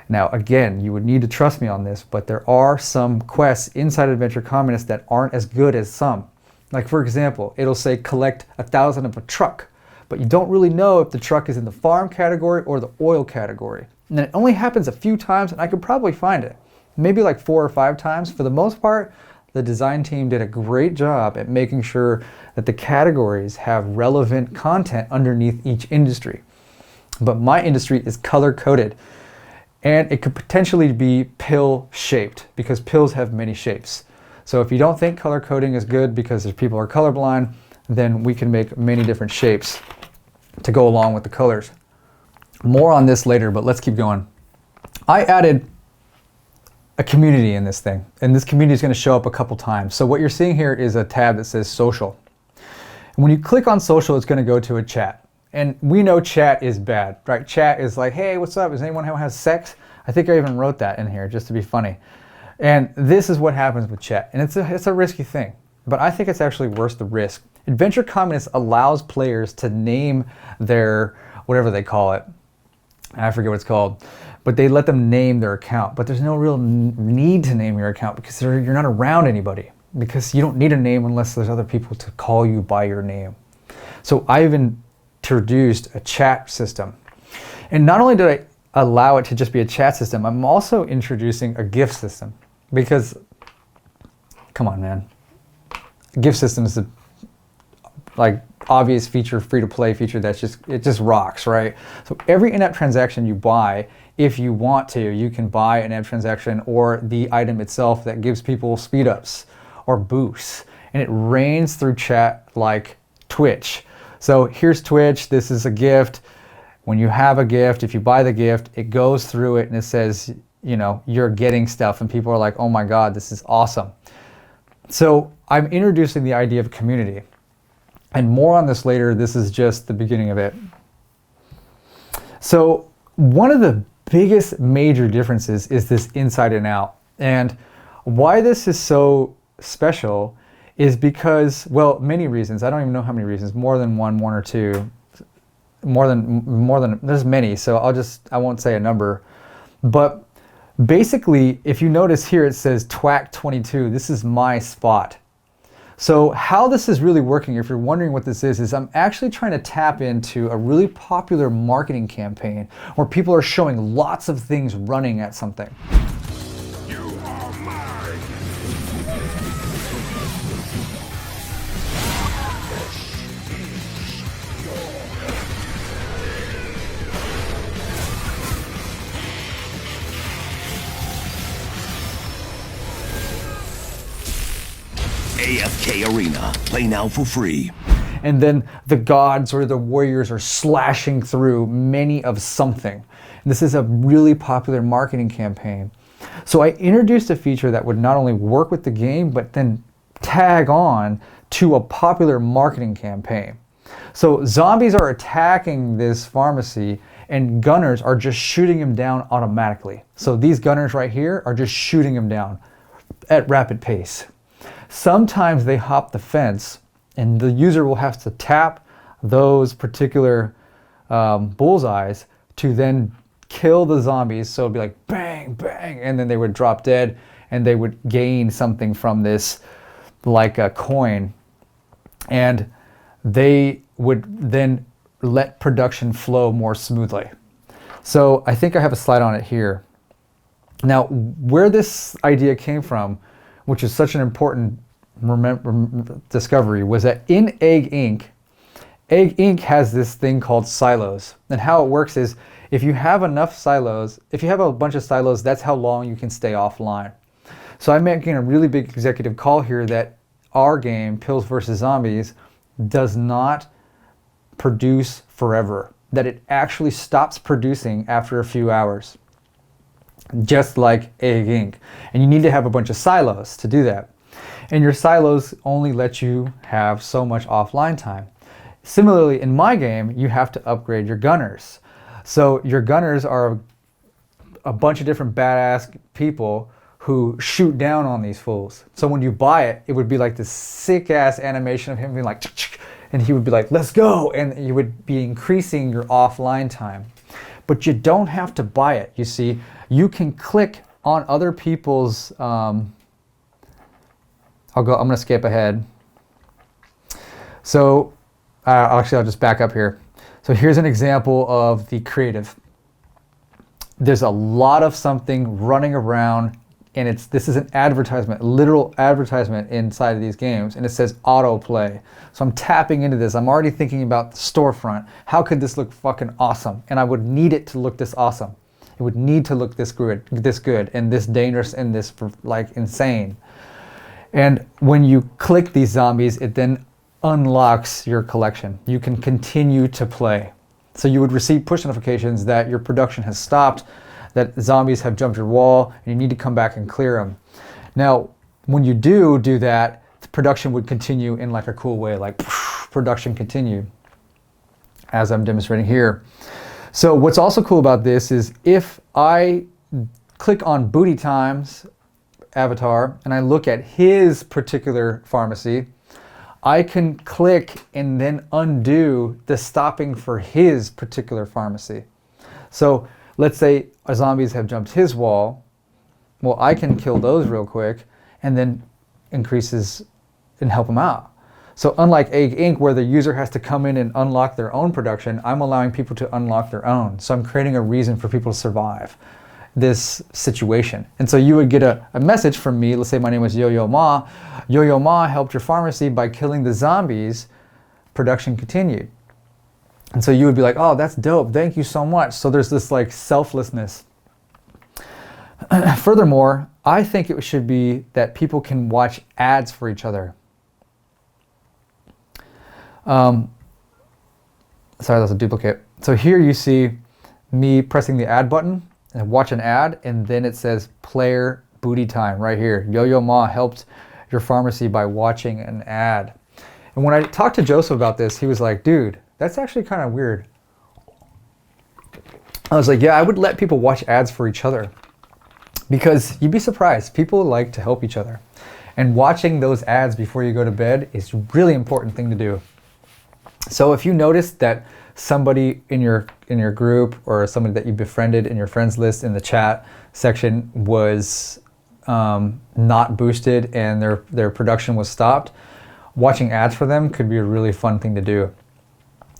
Now, again, you would need to trust me on this, but there are some quests inside Adventure Communist that aren't as good as some. Like, for example, it'll say collect 1,000 of a truck, but you don't really know if the truck is in the farm category or the oil category. And then it only happens a few times, and I could probably find it. Maybe like 4 or 5 times. For the most part, the design team did a great job at making sure that the categories have relevant content underneath each industry. But my industry is color-coded. And it could potentially be pill-shaped because pills have many shapes. So if you don't think color coding is good because if people are colorblind, then we can make many different shapes to go along with the colors. More on this later, but let's keep going. I added a community in this thing, and this community is going to show up a couple times. So what you're seeing here is a tab that says social. And when you click on social, it's going to go to a chat. And we know chat is bad, right? Chat is like, hey, what's up? Is anyone who has sex? I think I even wrote that in here just to be funny. And this is what happens with chat. And it's a risky thing, but I think it's actually worth the risk. Adventure Communist allows players to name their, whatever they call it. I forget what it's called, but they let them name their account. But there's no real need to name your account because you're not around anybody, because you don't need a name unless there's other people to call you by your name. So I even introduced a chat system. And not only did I allow it to just be a chat system, I'm also introducing a gift system because, come on, man. A gift system is a like obvious feature, free-to-play feature that's it just rocks, right? So every in-app transaction you buy, if you want to, you can buy an in-app transaction or the item itself that gives people speed-ups or boosts. And it rains through chat like Twitch. So here's Twitch, this is a gift. When you have a gift, if you buy the gift, it goes through it and it says, you know, you're getting stuff and people are like, oh my God, this is awesome. So I'm introducing the idea of community. And more on this later, this is just the beginning of it. So one of the biggest major differences is this inside and out. And why this is so special is because, well, many reasons. I don't even know how many reasons, more than one or two, more than, there's many. So I won't say a number. But basically, if you notice here, it says TWAC 22. This is my spot. So how this is really working, if you're wondering what this is I'm actually trying to tap into a really popular marketing campaign where people are showing lots of things running at something. You are mine. AFK Arena. Play now for free. And then the gods or the warriors are slashing through many of something. This is a really popular marketing campaign. So I introduced a feature that would not only work with the game, but then tag on to a popular marketing campaign. So zombies are attacking this pharmacy and gunners are just shooting him down automatically. So these gunners right here are just shooting him down at rapid pace. Sometimes they hop the fence, and the user will have to tap those particular bullseyes to then kill the zombies. So it'd be like bang, bang, and then they would drop dead, and they would gain something from this, like a coin, and they would then let production flow more smoothly. So I think I have a slide on it here. Now, where this idea came from, which is such an important discovery, was that in Egg Inc. has this thing called silos. And how it works is, if you have enough silos, if you have a bunch of silos, that's how long you can stay offline. So I'm making a really big executive call here that our game, Pills vs. Zombies, does not produce forever. That it actually stops producing after a few hours. Just like Egg Inc. And you need to have a bunch of silos to do that. And your silos only let you have so much offline time. Similarly, in my game, you have to upgrade your gunners. So your gunners are a bunch of different badass people who shoot down on these fools. So when you buy it, it would be like this sick ass animation of him being like, and he would be like, let's go. And you would be increasing your offline time. But you don't have to buy it, you see. You can click on other people's, I'm gonna skip ahead. So actually I'll just back up here. So here's an example of the creative. There's a lot of something running around, and this is an advertisement, literal advertisement inside of these games, and it says autoplay. So I'm tapping into this. I'm already thinking about the storefront. How could this look fucking awesome? And I would need it to look this awesome. It would need to look this good, and this dangerous, and this like insane. And when you click these zombies, it then unlocks your collection. You can continue to play. So you would receive push notifications that your production has stopped, that zombies have jumped your wall, and you need to come back and clear them. Now, when you do that, the production would continue in like a cool way, like production continue, as I'm demonstrating here. So what's also cool about this is if I click on Booty Time's avatar and I look at his particular pharmacy, I can click and then undo the stopping for his particular pharmacy. So let's say zombies have jumped his wall. Well, I can kill those real quick and then increases and help them out. So unlike Egg Inc., where the user has to come in and unlock their own production, I'm allowing people to unlock their own. So I'm creating a reason for people to survive this situation. And so you would get a message from me. Let's say my name was Yo-Yo Ma. Yo-Yo Ma helped your pharmacy by killing the zombies. Production continued. And so you would be like, oh, that's dope. Thank you so much. So there's this like selflessness. Furthermore, I think it should be that people can watch ads for each other. Sorry, that's a duplicate. So here you see me pressing the add button and watch an ad, and then it says player booty time right here. Yo-Yo Ma helped your pharmacy by watching an ad. And when I talked to Joseph about this, he was like, dude, that's actually kind of weird. I was like, yeah, I would let people watch ads for each other, because you'd be surprised. People like to help each other. And watching those ads before you go to bed is a really important thing to do. So if you notice that somebody in your group or somebody that you befriended in your friends list in the chat section was not boosted and their production was stopped, watching ads for them could be a really fun thing to do.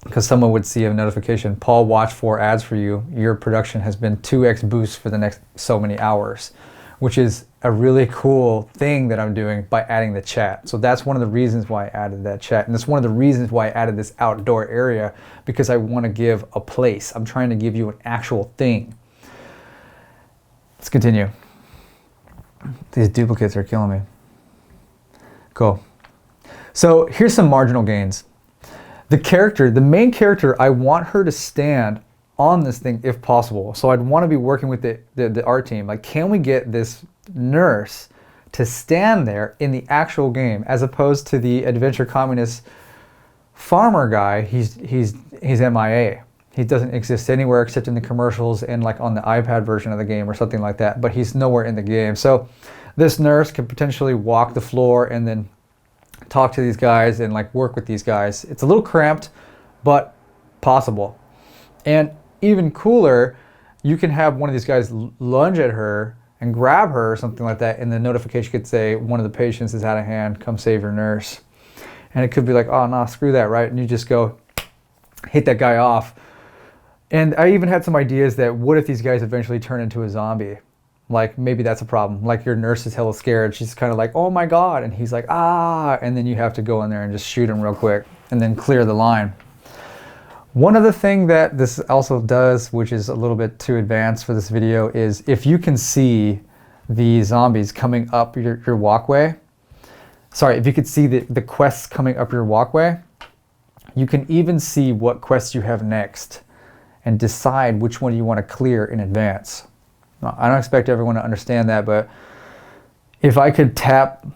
Because someone would see a notification, Paul watched 4 ads for you, your production has been 2x boost for the next so many hours, which is a really cool thing that I'm doing by adding the chat. So that's one of the reasons why I added that chat. And that's one of the reasons why I added this outdoor area, because I want to give a place. I'm trying to give you an actual thing. Let's continue. These duplicates are killing me. Cool. So here's some marginal gains. The main character, I want her to stand on this thing if possible. So I'd want to be working with the art team. Like, can we get this nurse to stand there in the actual game, as opposed to the adventure communist farmer guy? He's MIA. He doesn't exist anywhere except in the commercials and like on the iPad version of the game or something like that, but he's nowhere in the game. So this nurse could potentially walk the floor and then talk to these guys and like work with these guys. It's a little cramped, but possible. And even cooler, you can have one of these guys lunge at her and grab her or something like that, and the notification could say, one of the patients is out of hand, come save your nurse. And it could be like, oh no, screw that, right? And you just go hit that guy off. And I even had some ideas that what if these guys eventually turn into a zombie? Like maybe that's a problem. Like your nurse is hella scared. She's kind of like, oh my God. And he's like, ah. And then you have to go in there and just shoot him real quick and then clear the line. One other thing that this also does, which is a little bit too advanced for this video, is if you can see the zombies coming up your walkway, sorry, if you could see the quests coming up your walkway, you can even see what quests you have next and decide which one you want to clear in advance. Now, I don't expect everyone to understand that, but if I could tap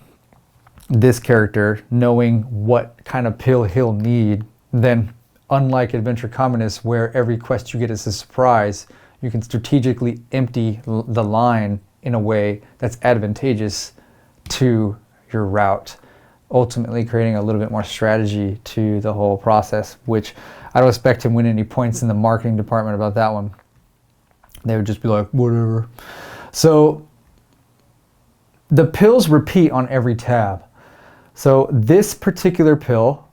this character knowing what kind of pill he'll need, then unlike Adventure Communists where every quest you get is a surprise, you can strategically empty the line in a way that's advantageous to your route, ultimately creating a little bit more strategy to the whole process, which I don't expect to win any points in the marketing department about that one. They would just be like, whatever. So the pills repeat on every tab. So this particular pill,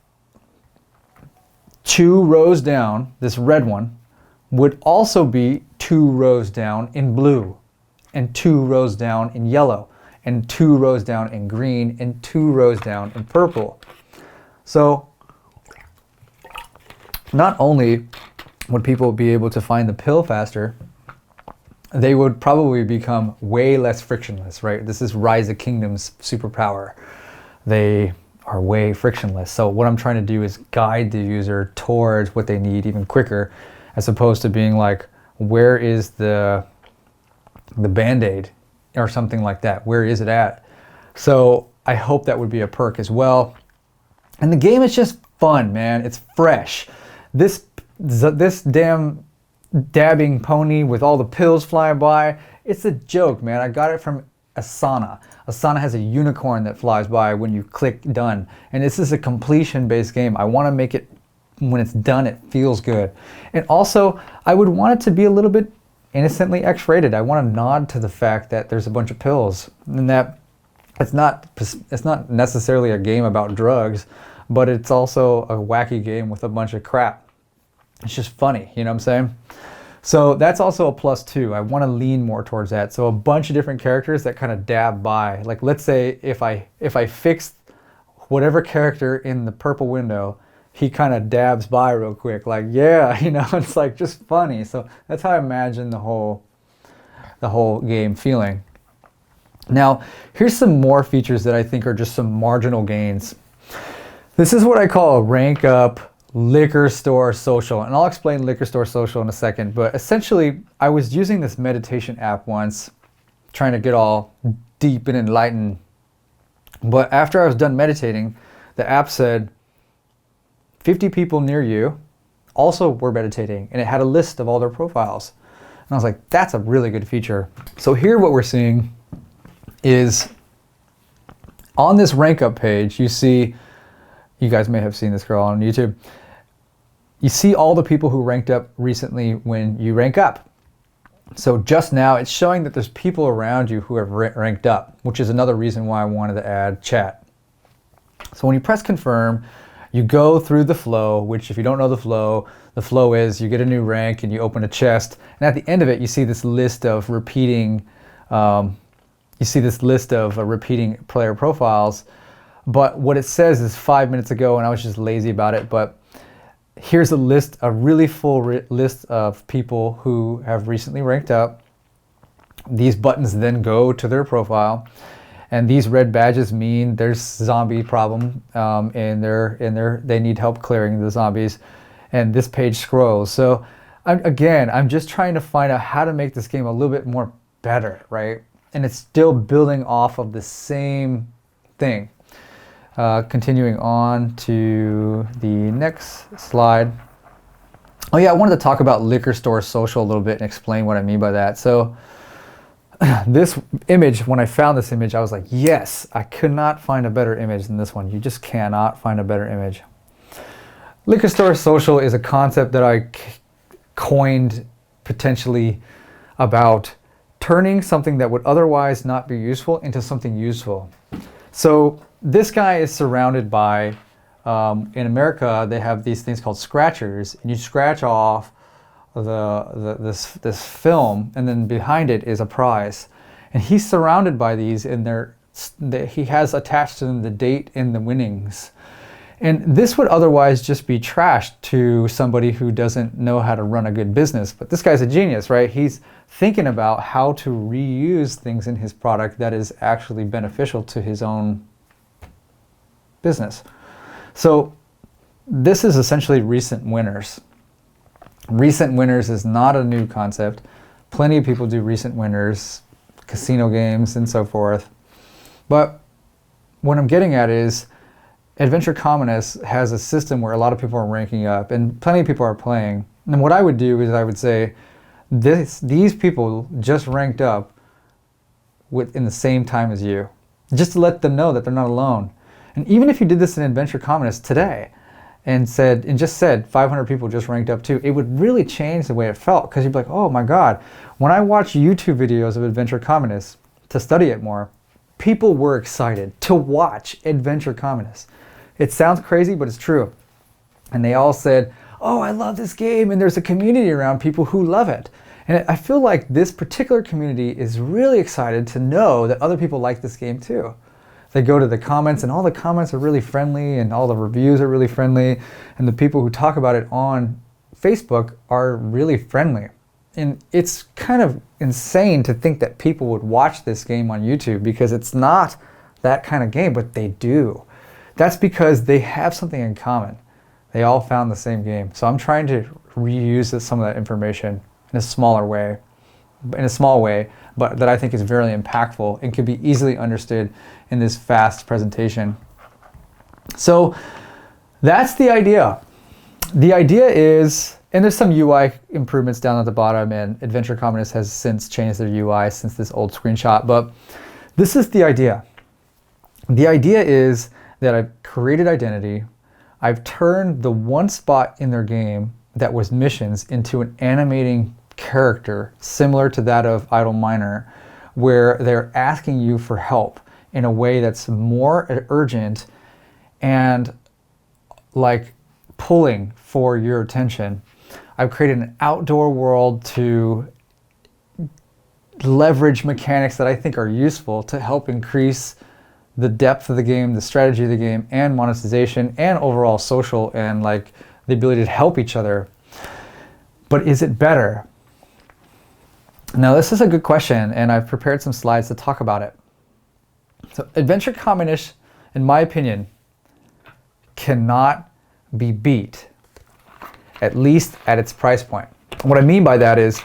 2 rows down, this red one, would also be 2 rows down in blue, and 2 rows down in yellow, and 2 rows down in green, and 2 rows down in purple. So not only would people be able to find the pill faster, they would probably become way less frictionless, right? This is Rise of Kingdoms superpower. They are way frictionless. So what I'm trying to do is guide the user towards what they need even quicker, as opposed to being like, where is the Band-Aid or something like that? Where is it at? So I hope that would be a perk as well. And the game is just fun, man. It's fresh. This damn dabbing pony with all the pills flying by, it's a joke, man. I got it from Asana. Asana has a unicorn that flies by when you click done. And this is a completion-based game. I want to make it, when it's done, it feels good. And also, I would want it to be a little bit innocently X-rated. I want to nod to the fact that there's a bunch of pills, and that it's not necessarily a game about drugs, but it's also a wacky game with a bunch of crap. It's just funny, you know what I'm saying? So that's also a plus too. I want to lean more towards that. So a bunch of different characters that kind of dab by. Like let's say if I fixed whatever character in the purple window, he kind of dabs by real quick. Like, yeah, you know, it's like just funny. So that's how I imagine the whole game feeling. Now, here's some more features that I think are just some marginal gains. This is what I call a rank up liquor store social, and I'll explain liquor store social in a second, but essentially I was using this meditation app once, trying to get all deep and enlightened, but after I was done meditating, the app said 50 people near you also were meditating, and it had a list of all their profiles, and I was like, that's a really good feature. So here what we're seeing is on this rank up page, you see, you guys may have seen this girl on YouTube, you see all the people who ranked up recently when you rank up. So just now it's showing that there's people around you who have ranked up, which is another reason why I wanted to add chat. So when you press confirm, you go through the flow, which if you don't know the flow is you get a new rank and you open a chest, and at the end of it you see this list of repeating repeating player profiles. But what it says is 5 minutes ago, and I was just lazy about it, but here's a list, a really full list of people who have recently ranked up. These buttons then go to their profile, and these red badges mean there's zombie problem, and they need help clearing the zombies, and this page scrolls. So I'm just trying to find out how to make this game a little bit more better, right? And it's still building off of the same thing. Continuing on to the next slide. Oh yeah, I wanted to talk about Liquor Store Social a little bit and explain what I mean by that. So this image, when I found this image, I was like, yes, I could not find a better image than this one. You just cannot find a better image. Liquor Store Social is a concept that I coined potentially about turning something that would otherwise not be useful into something useful. So this guy is surrounded by, in America, they have these things called scratchers, and you scratch off this film, and then behind it is a prize. And he's surrounded by these, and he has attached to them the date and the winnings. And this would otherwise just be trashed to somebody who doesn't know how to run a good business. But this guy's a genius, right? He's thinking about how to reuse things in his product that is actually beneficial to his own business. So this is essentially recent winners. Recent winners is not a new concept. Plenty of people do recent winners, casino games and so forth. But what I'm getting at is Adventure Communist has a system where a lot of people are ranking up and plenty of people are playing. And what I would do is I would say, these people just ranked up in the same time as you, just to let them know that they're not alone. And even if you did this in Adventure Communist today and just said 500 people just ranked up too, it would really change the way it felt, because you'd be like, oh my God, when I watch YouTube videos of Adventure Communist to study it more, people were excited to watch Adventure Communist. It sounds crazy, but it's true. And they all said, oh, I love this game, and there's a community around people who love it. And I feel like this particular community is really excited to know that other people like this game too. They go to the comments, and all the comments are really friendly, and all the reviews are really friendly, and the people who talk about it on Facebook are really friendly. And it's kind of insane to think that people would watch this game on YouTube, because it's not that kind of game, but they do. That's because they have something in common. They all found the same game. So I'm trying to reuse some of that information in a small way, but that I think is very impactful and can be easily understood in this fast presentation. So that's the idea. The idea is, and there's some UI improvements down at the bottom, and Adventure Communist has since changed their UI since this old screenshot, but this is the idea. The idea is that I've created identity, I've turned the one spot in their game that was missions into an animating character similar to that of Idle Miner, where they're asking you for help in a way that's more urgent and like pulling for your attention. I've created an outdoor world to leverage mechanics that I think are useful to help increase the depth of the game, the strategy of the game, and monetization, and overall social, and like the ability to help each other. But is it better? Now, this is a good question, and I've prepared some slides to talk about it. So Adventure Communist, in my opinion, cannot be beat, at least at its price point. What I mean by that is,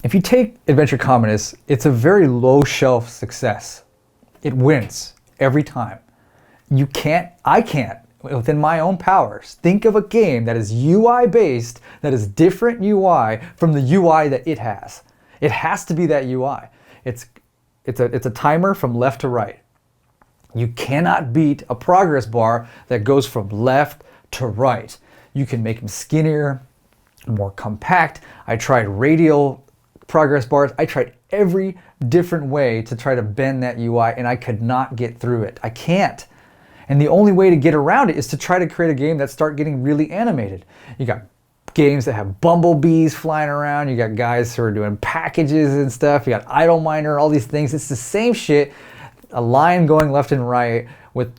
if you take Adventure Communist, it's a very low shelf success. It wins every time. I can't, within my own powers, think of a game that is UI based, that is different UI from the UI that it has. It has to be that UI. It's a timer from left to right. You cannot beat a progress bar that goes from left to right. You can make them skinnier, more compact. I tried radial progress bars. I tried every different way to try to bend that UI, and I could not get through it. I can't. And the only way to get around it is to try to create a game that start getting really animated. You got games that have bumblebees flying around. You got guys who are doing packages and stuff. You got Idle Miner, all these things. It's the same shit. A line going left and right.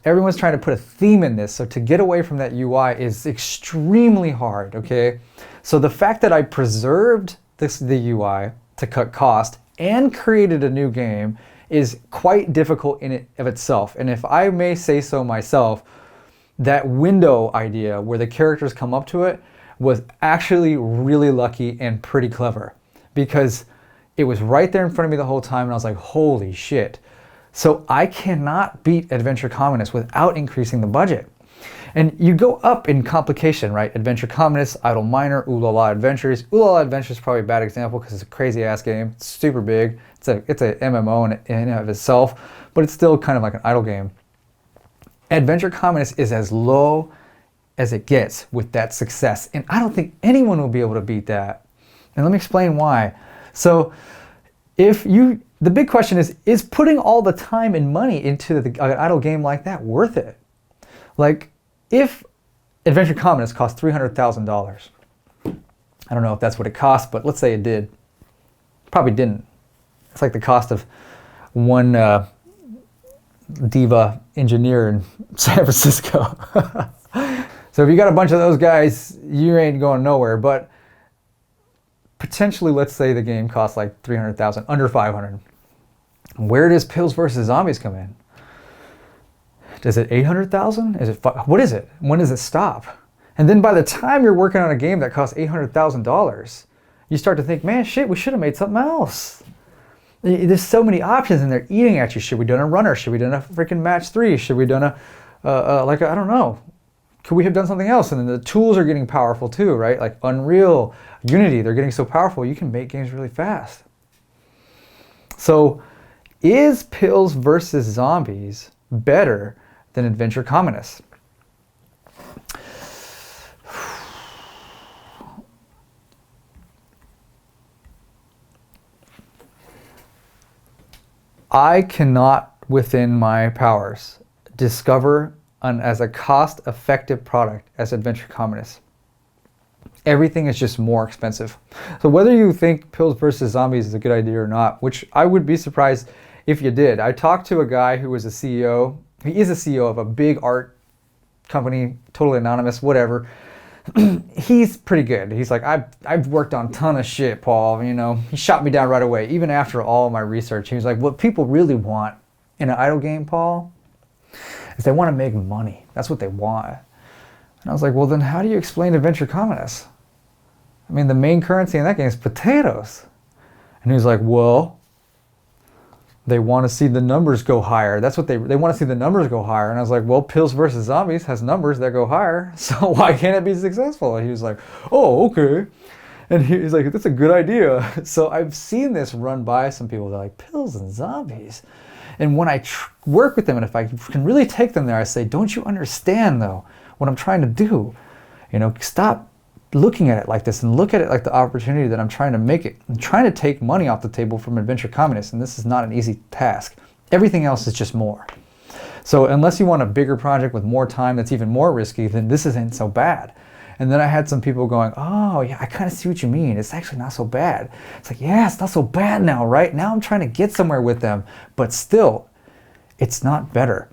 Everyone's trying to put a theme in this. So to get away from that UI is extremely hard, okay? So the fact that I preserved the UI to cut cost and created a new game is quite difficult in it of itself. And if I may say so myself, that window idea where the characters come up to it was actually really lucky and pretty clever, because it was right there in front of me the whole time, and I was like, holy shit. So I cannot beat Adventure Communist without increasing the budget. And you go up in complication, right? Adventure Communist, Idle Miner, Ooh La La Adventures. Ooh La La Adventures is probably a bad example because it's a crazy ass game. It's super big. It's a MMO in and of itself, but it's still kind of like an idle game. Adventure Communist is as low as it gets with that success. And I don't think anyone will be able to beat that. And let me explain why. So the big question is putting all the time and money into an idle game like that worth it? Like, if Adventure Communist cost $300,000, I don't know if that's what it cost, but let's say it did. Probably didn't. It's like the cost of one diva engineer in San Francisco. So if you got a bunch of those guys, you ain't going nowhere. But potentially, let's say the game costs like $300,000, under $500. Where does Pills vs. Zombies come in? Is it 800,000? Is it what is it? When does it stop? And then by the time you're working on a game that costs $800,000, you start to think, man, shit, we should have made something else. There's so many options and they're eating at you. Should we done a runner? Should we done a freaking match 3? Should we done I don't know. Could we have done something else? And then the tools are getting powerful too, right? Like Unreal, Unity, they're getting so powerful you can make games really fast. So is Pills vs. Zombies better than Adventure Communist? I cannot, within my powers, discover as a cost-effective product as Adventure Communist. Everything is just more expensive. So whether you think Pills vs. Zombies is a good idea or not, which I would be surprised if you did. I talked to a guy who was a CEO. He is a CEO of a big art company, totally anonymous, whatever. He's pretty good. He's like, I've worked on a ton of shit, Paul. You know, he shot me down right away, even after all my research. He was like, what people really want in an idle game, Paul, is they want to make money. That's what they want. And I was like, well, then how do you explain Adventure Communist? I mean, the main currency in that game is potatoes. And he was like, well, they want to see the numbers go higher. That's what they want to see the numbers go higher. And I was like, well, Pills vs. Zombies has numbers that go higher. So why can't it be successful? And he was like, oh, okay. And he's like, that's a good idea. So I've seen this run by some people. They're like, Pills and Zombies. And when I work with them, and if I can really take them there, I say, don't you understand, though, what I'm trying to do? You know, stop looking at it like this and look at it like the opportunity that I'm trying to make it. I'm trying to take money off the table from Adventure Communist, and this is not an easy task. Everything else is just more. So unless you want a bigger project with more time that's even more risky, then this isn't so bad. And then I had some people going, oh, yeah, I kind of see what you mean. It's actually not so bad. It's like, yeah, it's not so bad now, right? Now I'm trying to get somewhere with them. But still, it's not better.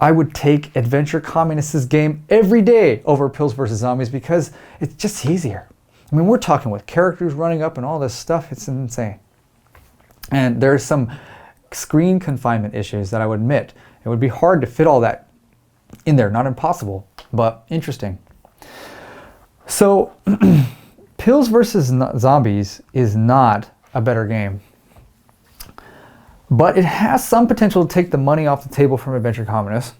I would take Adventure Communist's game every day over Pills vs. Zombies because it's just easier. I mean, we're talking with characters running up and all this stuff. It's insane. And there's some screen confinement issues that I would admit. It would be hard to fit all that in there. Not impossible, but interesting. So, Pills vs. Zombies is not a better game. But it has some potential to take the money off the table from Adventure Communist.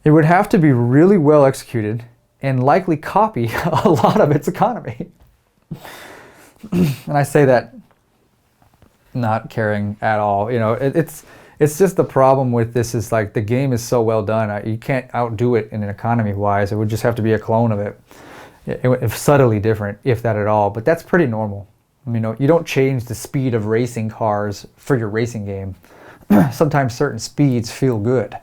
It would have to be really well executed and likely copy a lot of its economy. And I say that not caring at all. You know, it's just the problem with this is like the game is so well done. You can't outdo it in an economy-wise. It would just have to be a clone of it. If subtly different, if that at all. But that's pretty normal. You know, you don't change the speed of racing cars for your racing game. Sometimes certain speeds feel good.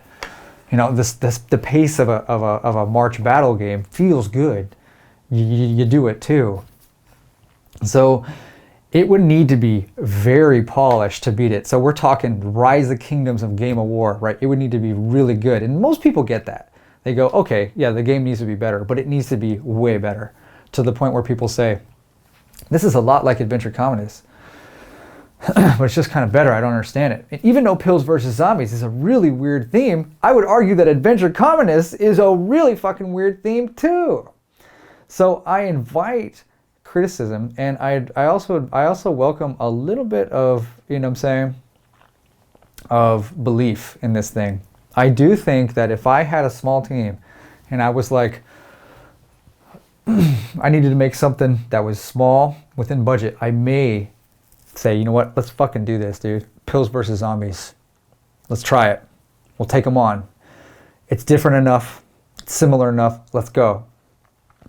You know, the pace of a March battle game feels good. You do it too. So it would need to be very polished to beat it. So we're talking Rise of Kingdoms of Game of War, right? It would need to be really good. And most people get that. They go, okay, yeah, the game needs to be better, but it needs to be way better. To the point where people say, this is a lot like Adventure Communist, but it's just kind of better. I don't understand it. And even though Pills vs. Zombies is a really weird theme, I would argue that Adventure Communist is a really fucking weird theme too. So I invite criticism, and I also welcome a little bit of, you know what I'm saying, of belief in this thing. I do think that if I had a small team And I was like, I needed to make something that was small, within budget. I may say, you know what, let's fucking do this, dude. Pills versus Zombies. Let's try it. We'll take them on. It's different enough, it's similar enough, let's go.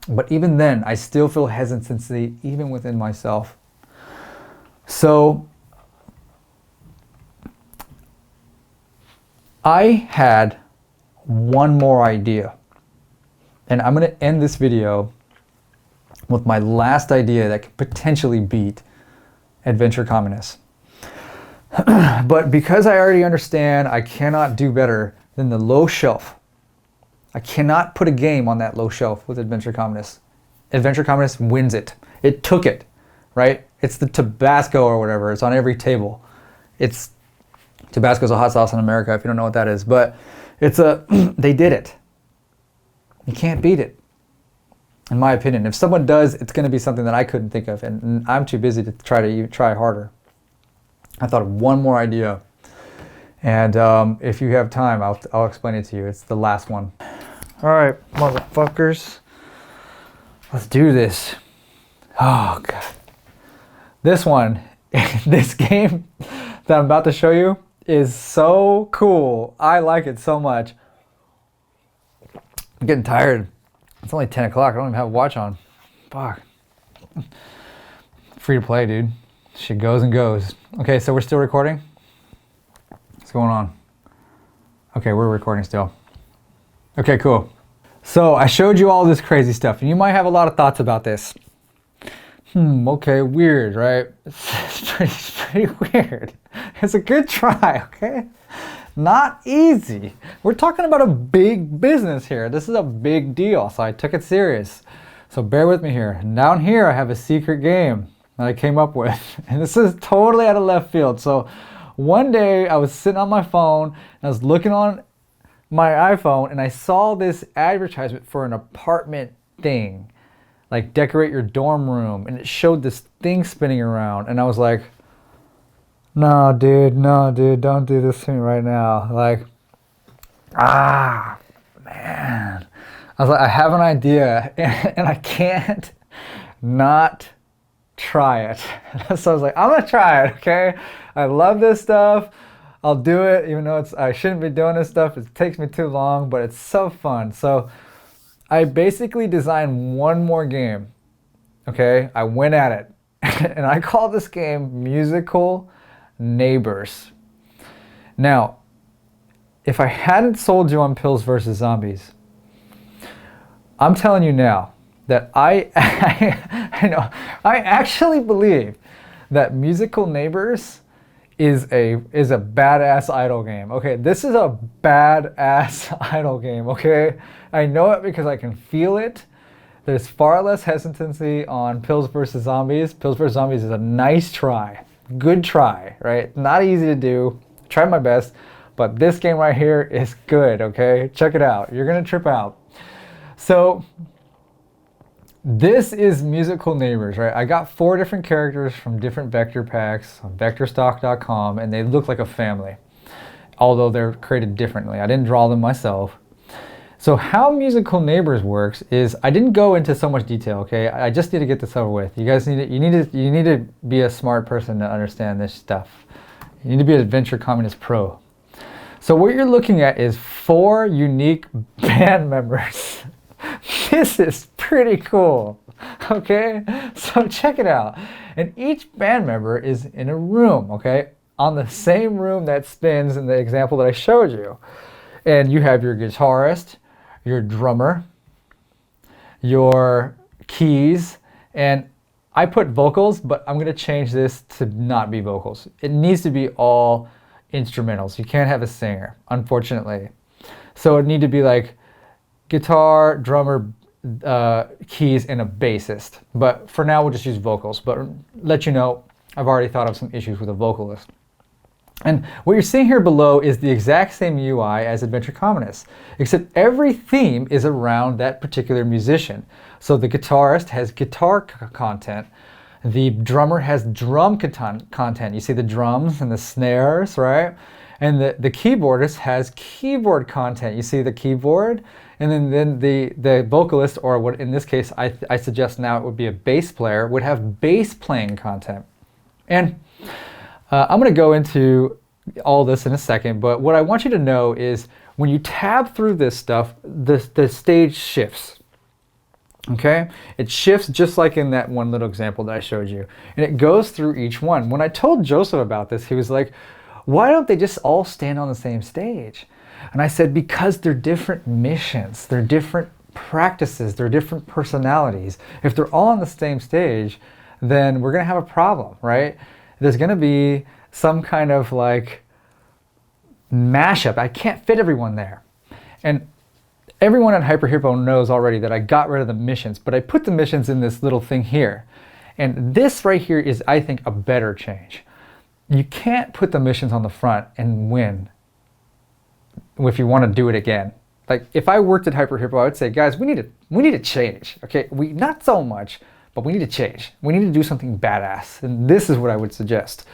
But even then, I still feel hesitancy, even within myself. So, I had one more idea. And I'm going to end this video with my last idea that could potentially beat Adventure Communists. But because I already understand I cannot do better than the low shelf, I cannot put a game on that low shelf with Adventure Communists. Adventure Communists wins it. It took it, right? It's the Tabasco or whatever. It's on every table. Tabasco's a hot sauce in America if you don't know what that is. But they did it. You can't beat it, in my opinion. If someone does, it's going to be something that I couldn't think of, and I'm too busy to try harder. I thought of one more idea, and if you have time, I'll explain it to you. It's the last one. All right, motherfuckers, let's do this. Oh God, this one, this game that I'm about to show you is so cool. I like it so much. I'm getting tired. It's only 10 o'clock. I don't even have a watch on. Fuck. Free to play, dude. Shit goes and goes. Okay, so we're still recording? What's going on? Okay, we're recording still. Okay, cool. So I showed you all this crazy stuff, and you might have a lot of thoughts about this. Okay, weird, right? It's pretty weird. It's a good try, okay? Not easy. We're talking about a big business here. This is a big deal, so I took it serious. So bear with me here. Down here, I have a secret game that I came up with, and this is totally out of left field. So one day, I was sitting on my phone, and I was looking on my iPhone, and I saw this advertisement for an apartment thing, like decorate your dorm room, and it showed this thing spinning around, and I was like, no, dude, don't do this to me right now. Like, man. I was like, I have an idea, and I can't not try it. So I was like, I'm gonna try it, okay? I love this stuff. I'll do it, even though I shouldn't be doing this stuff. It takes me too long, but it's so fun. So I basically designed one more game, okay? I went at it, and I call this game Musical Neighbors. Now, if I hadn't sold you on Pills versus Zombies, I'm telling you now that I actually believe that Musical Neighbors is a badass idle game. Okay, this is a badass idle game, okay? I know it because I can feel it. There's far less hesitancy on Pills versus Zombies. Pills versus Zombies is a nice try. Good try, right? Not easy to do. Tried my best, but this game right here is good, okay? Check it out. You're gonna trip out. So this is Musical Neighbors, right? I got 4 different characters from different vector packs on vectorstock.com, and they look like a family, although they're created differently. I didn't draw them myself. So how Musical Neighbors works is, I didn't go into so much detail, okay? I just need to get this over with. You guys you need to be a smart person to understand this stuff. You need to be an Adventure Communist pro. So what you're looking at is 4 unique band members. This is pretty cool, okay? So check it out. And each band member is in a room, okay? On the same room that spins in the example that I showed you. And you have your guitarist, your drummer, your keys, and I put vocals, but I'm gonna change this to not be vocals. It needs to be all instrumentals. You can't have a singer, unfortunately. So it need to be like guitar, drummer, keys, and a bassist. But for now, we'll just use vocals. But let you know, I've already thought of some issues with a vocalist. And what you're seeing here below is the exact same UI as Adventure Communists, except every theme is around that particular musician. So the guitarist has guitar content, the drummer has drum content. You see the drums and the snares, right? And the keyboardist has keyboard content. You see the keyboard, and then the vocalist, or what in this case I suggest now it would be a bass player, would have bass playing content. And I'm going to go into all this in a second, but what I want you to know is when you tab through this stuff, the stage shifts. Okay? It shifts just like in that one little example that I showed you. And it goes through each one. When I told Joseph about this, he was like, why don't they just all stand on the same stage? And I said, because they're different missions, they're different practices, they're different personalities. If they're all on the same stage, then we're going to have a problem, right? There's going to be some kind of like mashup. I can't fit everyone there. And everyone at Hyper Hippo knows already that I got rid of the missions, but I put the missions in this little thing here. And this right here is, I think, a better change. You can't put the missions on the front and win if you want to do it again. Like if I worked at Hyper Hippo, I would say, guys, we need to change. Okay, not so much, but we need to change. We need to do something badass. And this is what I would suggest.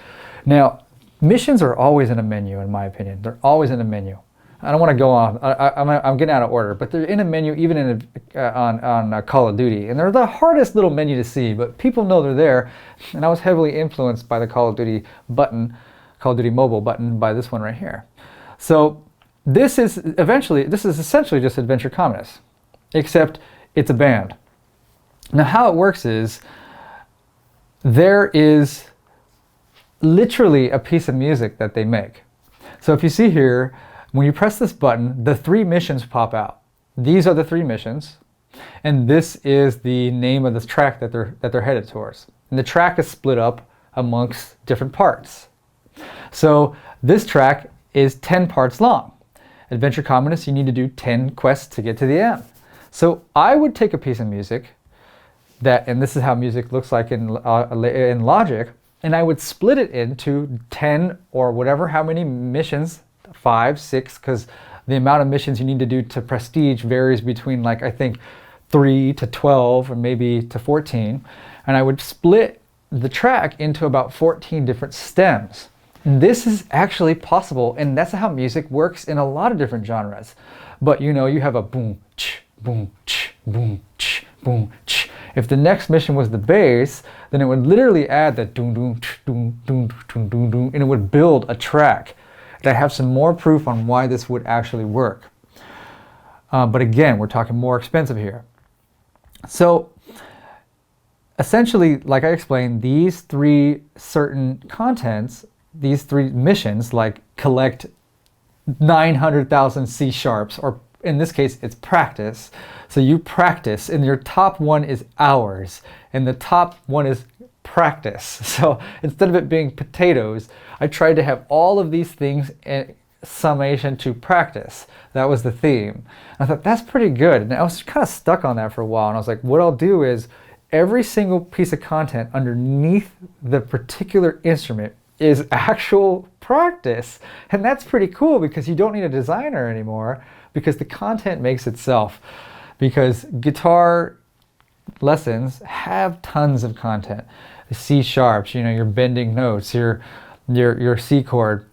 Now, missions are always in a menu, in my opinion. They're always in a menu. I don't want to go on. I'm getting out of order, but they're in a menu even on Call of Duty, and they're the hardest little menu to see. But people know they're there, and I was heavily influenced by the Call of Duty button, Call of Duty mobile button, by this one right here. So this is essentially just Adventure Communists, except it's a band. Now, how it works is there is literally a piece of music that they make. So if you see here, when you press this button, the 3 missions pop out. These are the 3 missions, and this is the name of this track that they're headed towards. And the track is split up amongst different parts. So this track is 10 parts long. Adventure Communists, you need to do 10 quests to get to the end. So I would take a piece of music and this is how music looks like in Logic, and I would split it into 10 or whatever, how many missions, 5, 6, because the amount of missions you need to do to prestige varies between, like, I think 3 to 12 or maybe to 14. And I would split the track into about 14 different stems. And this is actually possible, and that's how music works in a lot of different genres. But you know, you have a boom, ch, boom, ch, boom, ch, boom, ch. If the next mission was the bass, then it would literally add the doom, doom, ch, doom, doom, doom, doom, doom, and it would build a track. And I have some more proof on why this would actually work. But again, we're talking more expensive here. So essentially, like I explained, these 3 certain contents, these 3 missions, like collect 900,000 C sharps, or in this case, it's practice. So you practice, and your top one is hours, and the top one is practice. So instead of it being potatoes, I tried to have all of these things in summation to practice. That was the theme. And I thought, that's pretty good. And I was kind of stuck on that for a while. And I was like, what I'll do is every single piece of content underneath the particular instrument is actual practice. And that's pretty cool because you don't need a designer anymore, because the content makes itself. Because guitar lessons have tons of content. The C sharps, you know, your bending notes, your C chord,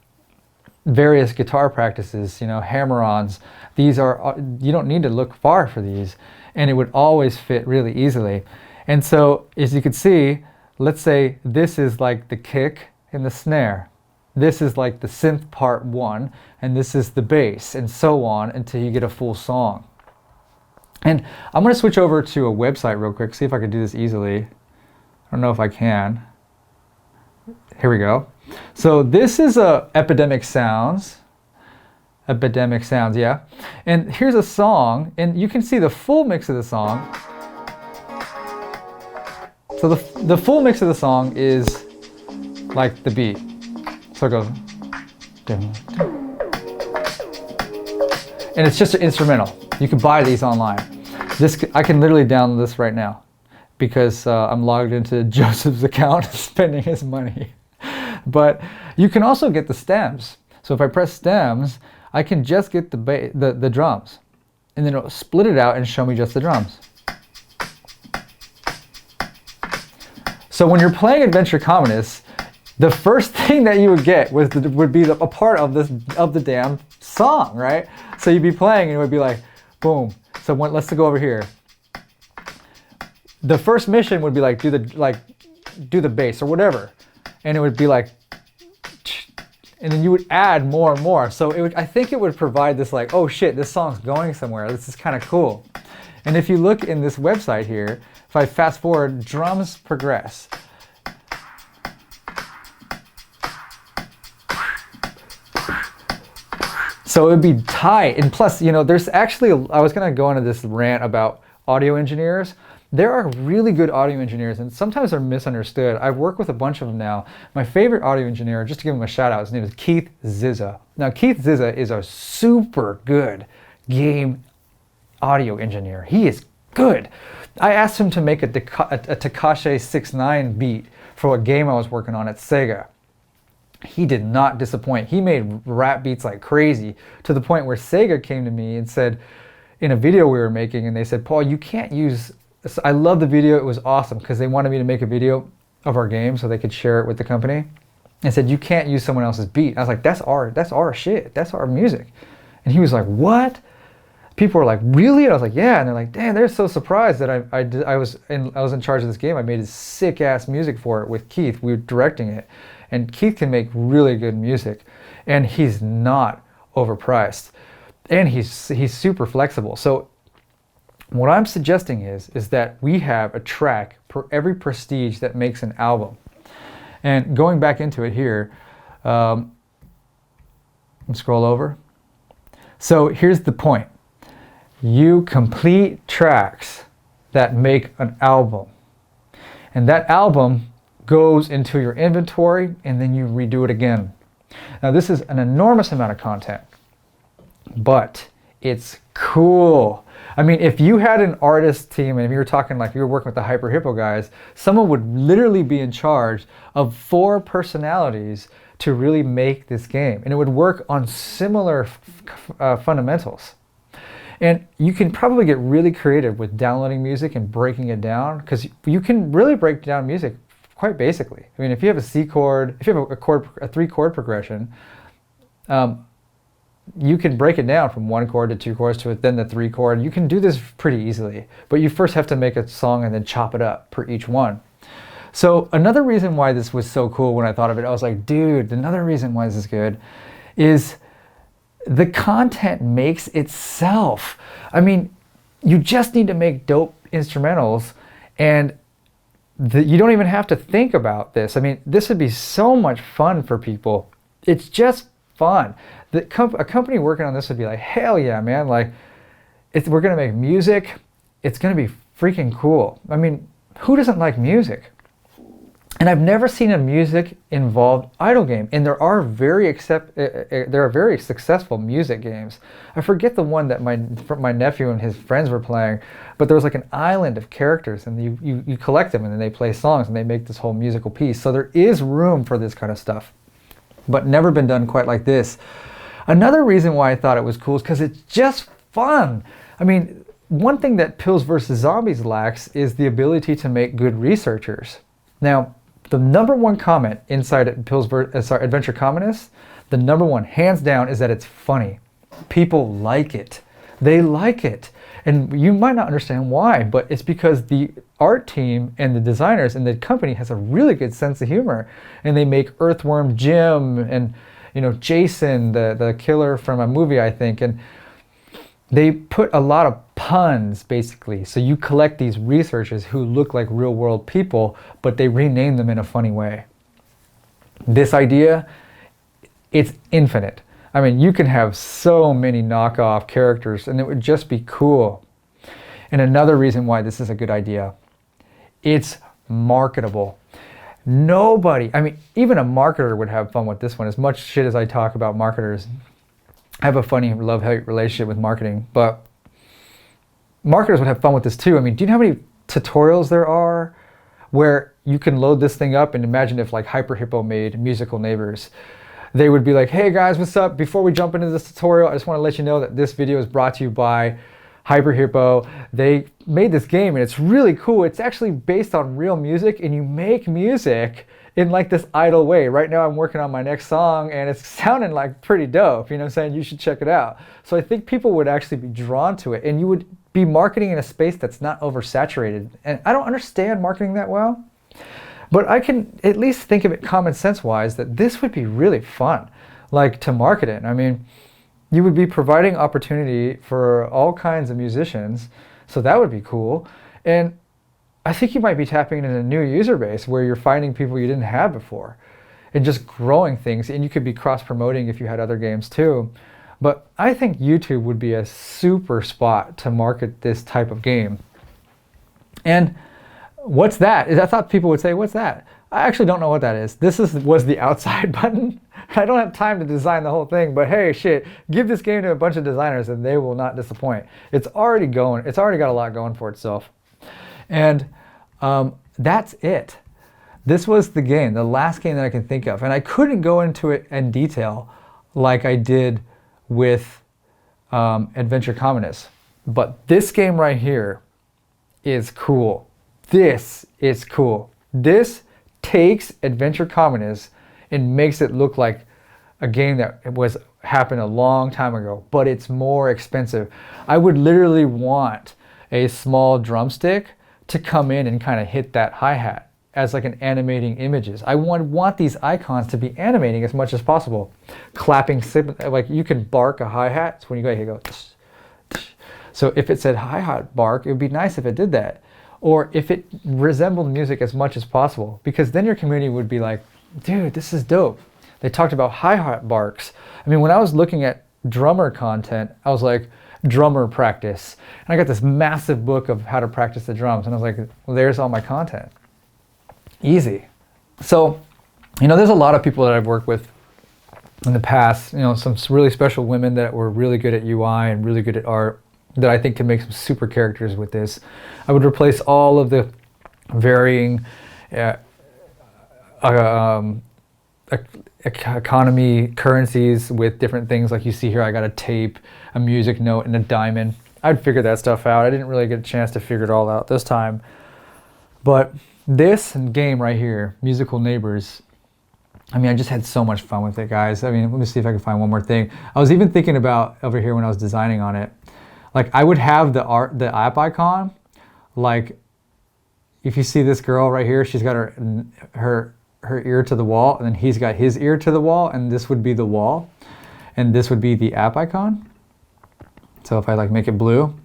various guitar practices, you know, hammer-ons. These are, you don't need to look far for these, and it would always fit really easily. And so, as you can see, let's say this is like the kick and the snare. This is like the synth part 1, and this is the bass, and so on until you get a full song. And I'm going to switch over to a website real quick, see if I can do this easily. I don't know if I can. Here we go. So this is Epidemic Sounds. Epidemic Sounds, yeah. And here's a song, and you can see the full mix of the song. So the full mix of the song is like the beat. So it goes. Dun, dun. And it's just an instrumental. You can buy these online. I can literally download this right now because I'm logged into Joseph's account spending his money. But you can also get the stems. So if I press stems, I can just get the drums, and then it'll split it out and show me just the drums. So when you're playing Adventure Communists, the first thing that you would get would be a part of the damn song, right? So you'd be playing and it would be like, boom. So let's go over here. The first mission would be like do the bass or whatever, and it would be like, and then you would add more and more. So I think it would provide this like, oh shit, this song's going somewhere. This is kind of cool. And if you look in this website here, if I fast forward, drums progress. So it would be tight. And plus, there's actually, I was going to go into this rant about audio engineers. There are really good audio engineers, and sometimes they're misunderstood. I've worked with a bunch of them now. My favorite audio engineer, just to give him a shout out, his name is Keith Zizza. Now, Keith Zizza is a super good game audio engineer. He is good. I asked him to make a Tekashi 6ix9ine beat for a game I was working on at Sega. He did not disappoint. He made rap beats like crazy, to the point where Sega came to me and said, in a video we were making, and they said, Paul, you can't use... I love the video. It was awesome because they wanted me to make a video of our game so they could share it with the company. And said, you can't use someone else's beat. I was like, that's our shit. That's our music. And he was like, what? People were like, really? And I was like, yeah. And they're like, damn, they're so surprised that I was in charge of this game. I made this sick ass music for it with Keith. We were directing it. And Keith can make really good music. And he's not overpriced. And he's super flexible. So what I'm suggesting is that we have a track for every prestige that makes an album. And going back into it here, scroll over. So here's the point. You complete tracks that make an album. And that album goes into your inventory, and then you redo it again. Now this is an enormous amount of content, but it's cool. I mean, if you had an artist team, and if you were talking like you were working with the Hyper Hippo guys, someone would literally be in charge of 4 personalities to really make this game. And it would work on similar fundamentals. And you can probably get really creative with downloading music and breaking it down, because you can really break down music quite basically. I mean, if you have a C chord, if you have a 3-chord progression, you can break it down from 1 chord to 2 chords to then the 3 chord. You can do this pretty easily, but you first have to make a song and then chop it up per each one. So another reason why this was so cool when I thought of it, I was like, dude, another reason why this is good is the content makes itself. I mean, you just need to make dope instrumentals, and you don't even have to think about this. I mean, this would be so much fun for people. It's just fun. A company working on this would be like, hell yeah, man. Like, we're going to make music. It's going to be freaking cool. I mean, who doesn't like music? And I've never seen a music involved idle game. And there are very successful music games. I forget the one that my nephew and his friends were playing, but there was like an island of characters, and you collect them, and then they play songs, and they make this whole musical piece. So there is room for this kind of stuff, but never been done quite like this. Another reason why I thought it was cool is because it's just fun. I mean, one thing that Pills vs. Zombies lacks is the ability to make good researchers. Now, the number one comment inside Adventure Communists, the number one, hands down, is that it's funny. People like it. They like it. And you might not understand why, but it's because the art team and the designers and the company has a really good sense of humor. And they make Earthworm Jim and, Jason, the killer from a movie, I think. And they put a lot of puns, basically. So you collect these researchers who look like real world people, but they rename them in a funny way. This idea, it's infinite. I mean, you can have so many knockoff characters, and it would just be cool. And another reason why this is a good idea, it's marketable. Nobody, I mean, even a marketer would have fun with this one. As much shit as I talk about marketers, I have a funny love-hate relationship with marketing, but marketers would have fun with this too. I mean, do you know how many tutorials there are where you can load this thing up, and imagine if like Hyper Hippo made Musical Neighbors. They would be like, hey guys, what's up? Before we jump into this tutorial, I just want to let you know that this video is brought to you by Hyper Hippo. They made this game and it's really cool. It's actually based on real music, and you make music in like this idle way. Right now I'm working on my next song and it's sounding like pretty dope. You know what I'm saying? You should check it out. So I think people would actually be drawn to it, and you would be marketing in a space that's not oversaturated. And I don't understand marketing that well, but I can at least think of it common sense wise that this would be really fun, like to market it. I mean, you would be providing opportunity for all kinds of musicians, so that would be cool. And I think you might be tapping into a new user base where you're finding people you didn't have before and just growing things. And you could be cross-promoting if you had other games too. But I think YouTube would be a super spot to market this type of game. And what's that? I thought people would say, what's that? I actually don't know what that is. This was the outside button. I don't have time to design the whole thing, but hey, shit, give this game to a bunch of designers and they will not disappoint. It's already got a lot going for itself. And that's it. This was the game, the last game that I can think of. And I couldn't go into it in detail like I did with Adventure Communists. But this game right here is cool. This is cool. This takes Adventure Communists and makes it look like a game that happened a long time ago, but it's more expensive. I would literally want a small drumstick to come in and kind of hit that hi-hat as like an animating images. I want these icons to be animating as much as possible. Clapping, like you can bark a hi-hat. So when you go, here you go. Tsh, tsh. So if it said hi-hat bark, it would be nice if it did that. Or if it resembled music as much as possible, because then your community would be like, dude, this is dope. They talked about hi-hat barks. I mean, when I was looking at drummer content, I was like, drummer practice. And I got this massive book of how to practice the drums. And I was like, well, there's all my content. Easy. So, you know, there's a lot of people that I've worked with in the past, you know, some really special women that were really good at UI and really good at art that I think can make some super characters with this. I would replace all of the varying economy currencies with different things like you see here. I got a tape, a music note, and a diamond. I'd figure that stuff out. I didn't really get a chance to figure it all out this time. But this game right here, Musical Neighbors, I mean, I just had so much fun with it, guys. I mean, let me see if I can find one more thing. I was even thinking about over here when I was designing on it, like I would have the app icon, like if you see this girl right here, she's got her ear to the wall, and then he's got his ear to the wall, and this would be the wall, and this would be the app icon. So if I like make it blue,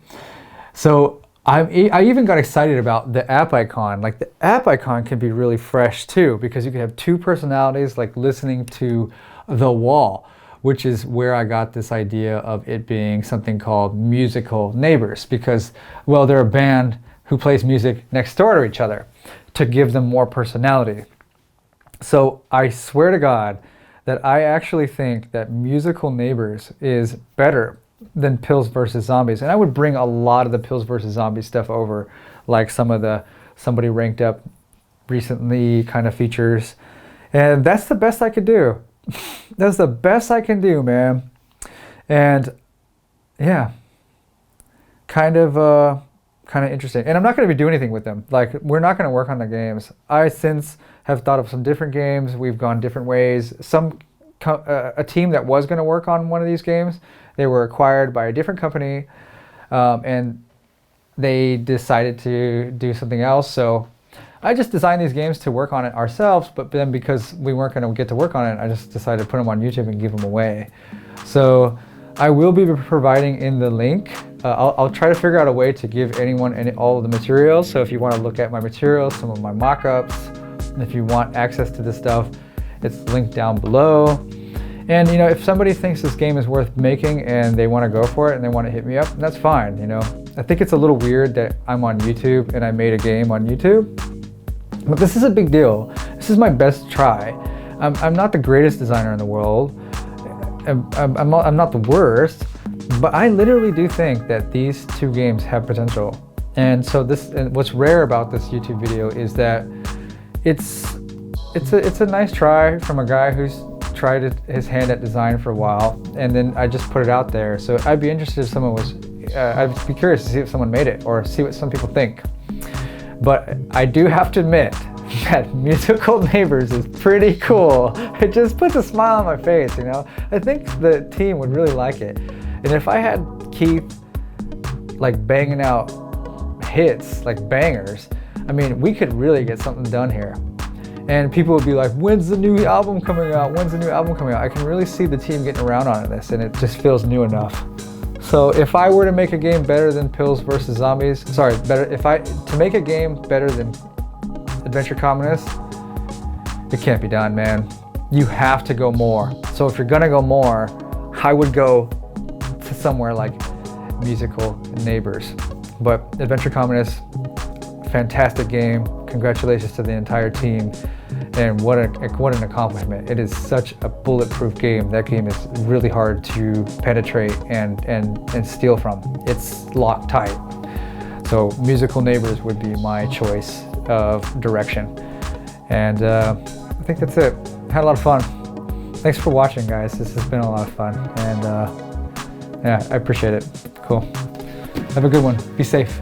so I even got excited about the app icon. Like the app icon can be really fresh too, because you could have two personalities like listening to the wall, which is where I got this idea of it being something called Musical Neighbors, because, well, they're a band who plays music next door to each other to give them more personality. So I swear to God that I actually think that Musical Neighbors is better than Pills vs. Zombies. And I would bring a lot of the Pills vs. Zombies stuff over, like some of the somebody ranked up recently kind of features. And that's the best I could do. That's the best I can do, man. And yeah, kind of interesting. And I'm not going to be doing anything with them. Like, we're not going to work on the games. I since have thought of some different games. We've gone different ways. A team that was going to work on one of these games, they were acquired by a different company, and they decided to do something else. So I just designed these games to work on it ourselves, but then because we weren't going to get to work on it, I just decided to put them on YouTube and give them away. So I will be providing in the link. I'll try to figure out a way to give anyone all of the materials. So if you want to look at my materials, some of my mock-ups, and if you want access to this stuff, it's linked down below. And you know, if somebody thinks this game is worth making and they want to go for it and they want to hit me up, that's fine. You know, I think it's a little weird that I'm on YouTube and I made a game on YouTube, but this is a big deal. This is my best try. I'm not the greatest designer in the world. I'm not the worst, but I literally do think that these two games have potential. And so what's rare about this YouTube video is that it's a nice try from a guy who's tried his hand at design for a while, and then I just put it out there. So I'd be interested if someone was, I'd be curious to see if someone made it or see what some people think. But I do have to admit that musical neighbors is pretty cool. It just puts a smile on my face, you know? I think the team would really like it. And if I had Keith like banging out hits, like bangers, I mean, we could really get something done here. And people would be like, when's the new album coming out? When's the new album coming out? I can really see the team getting around on this, and it just feels new enough. So if I were to make a game better than Pills vs. Zombies, to make a game better than Adventure Communists, it can't be done, man. You have to go more. So if you're gonna go more, I would go to somewhere like Musical Neighbors. But Adventure Communists, fantastic game. Congratulations to the entire team. And what an accomplishment. It is such a bulletproof game. That game is really hard to penetrate and steal from. It's locked tight. So Musical Neighbors would be my choice of direction. And I think that's it. Had a lot of fun. Thanks for watching, guys. This has been a lot of fun. And yeah, I appreciate it. Cool. Have a good one. Be safe.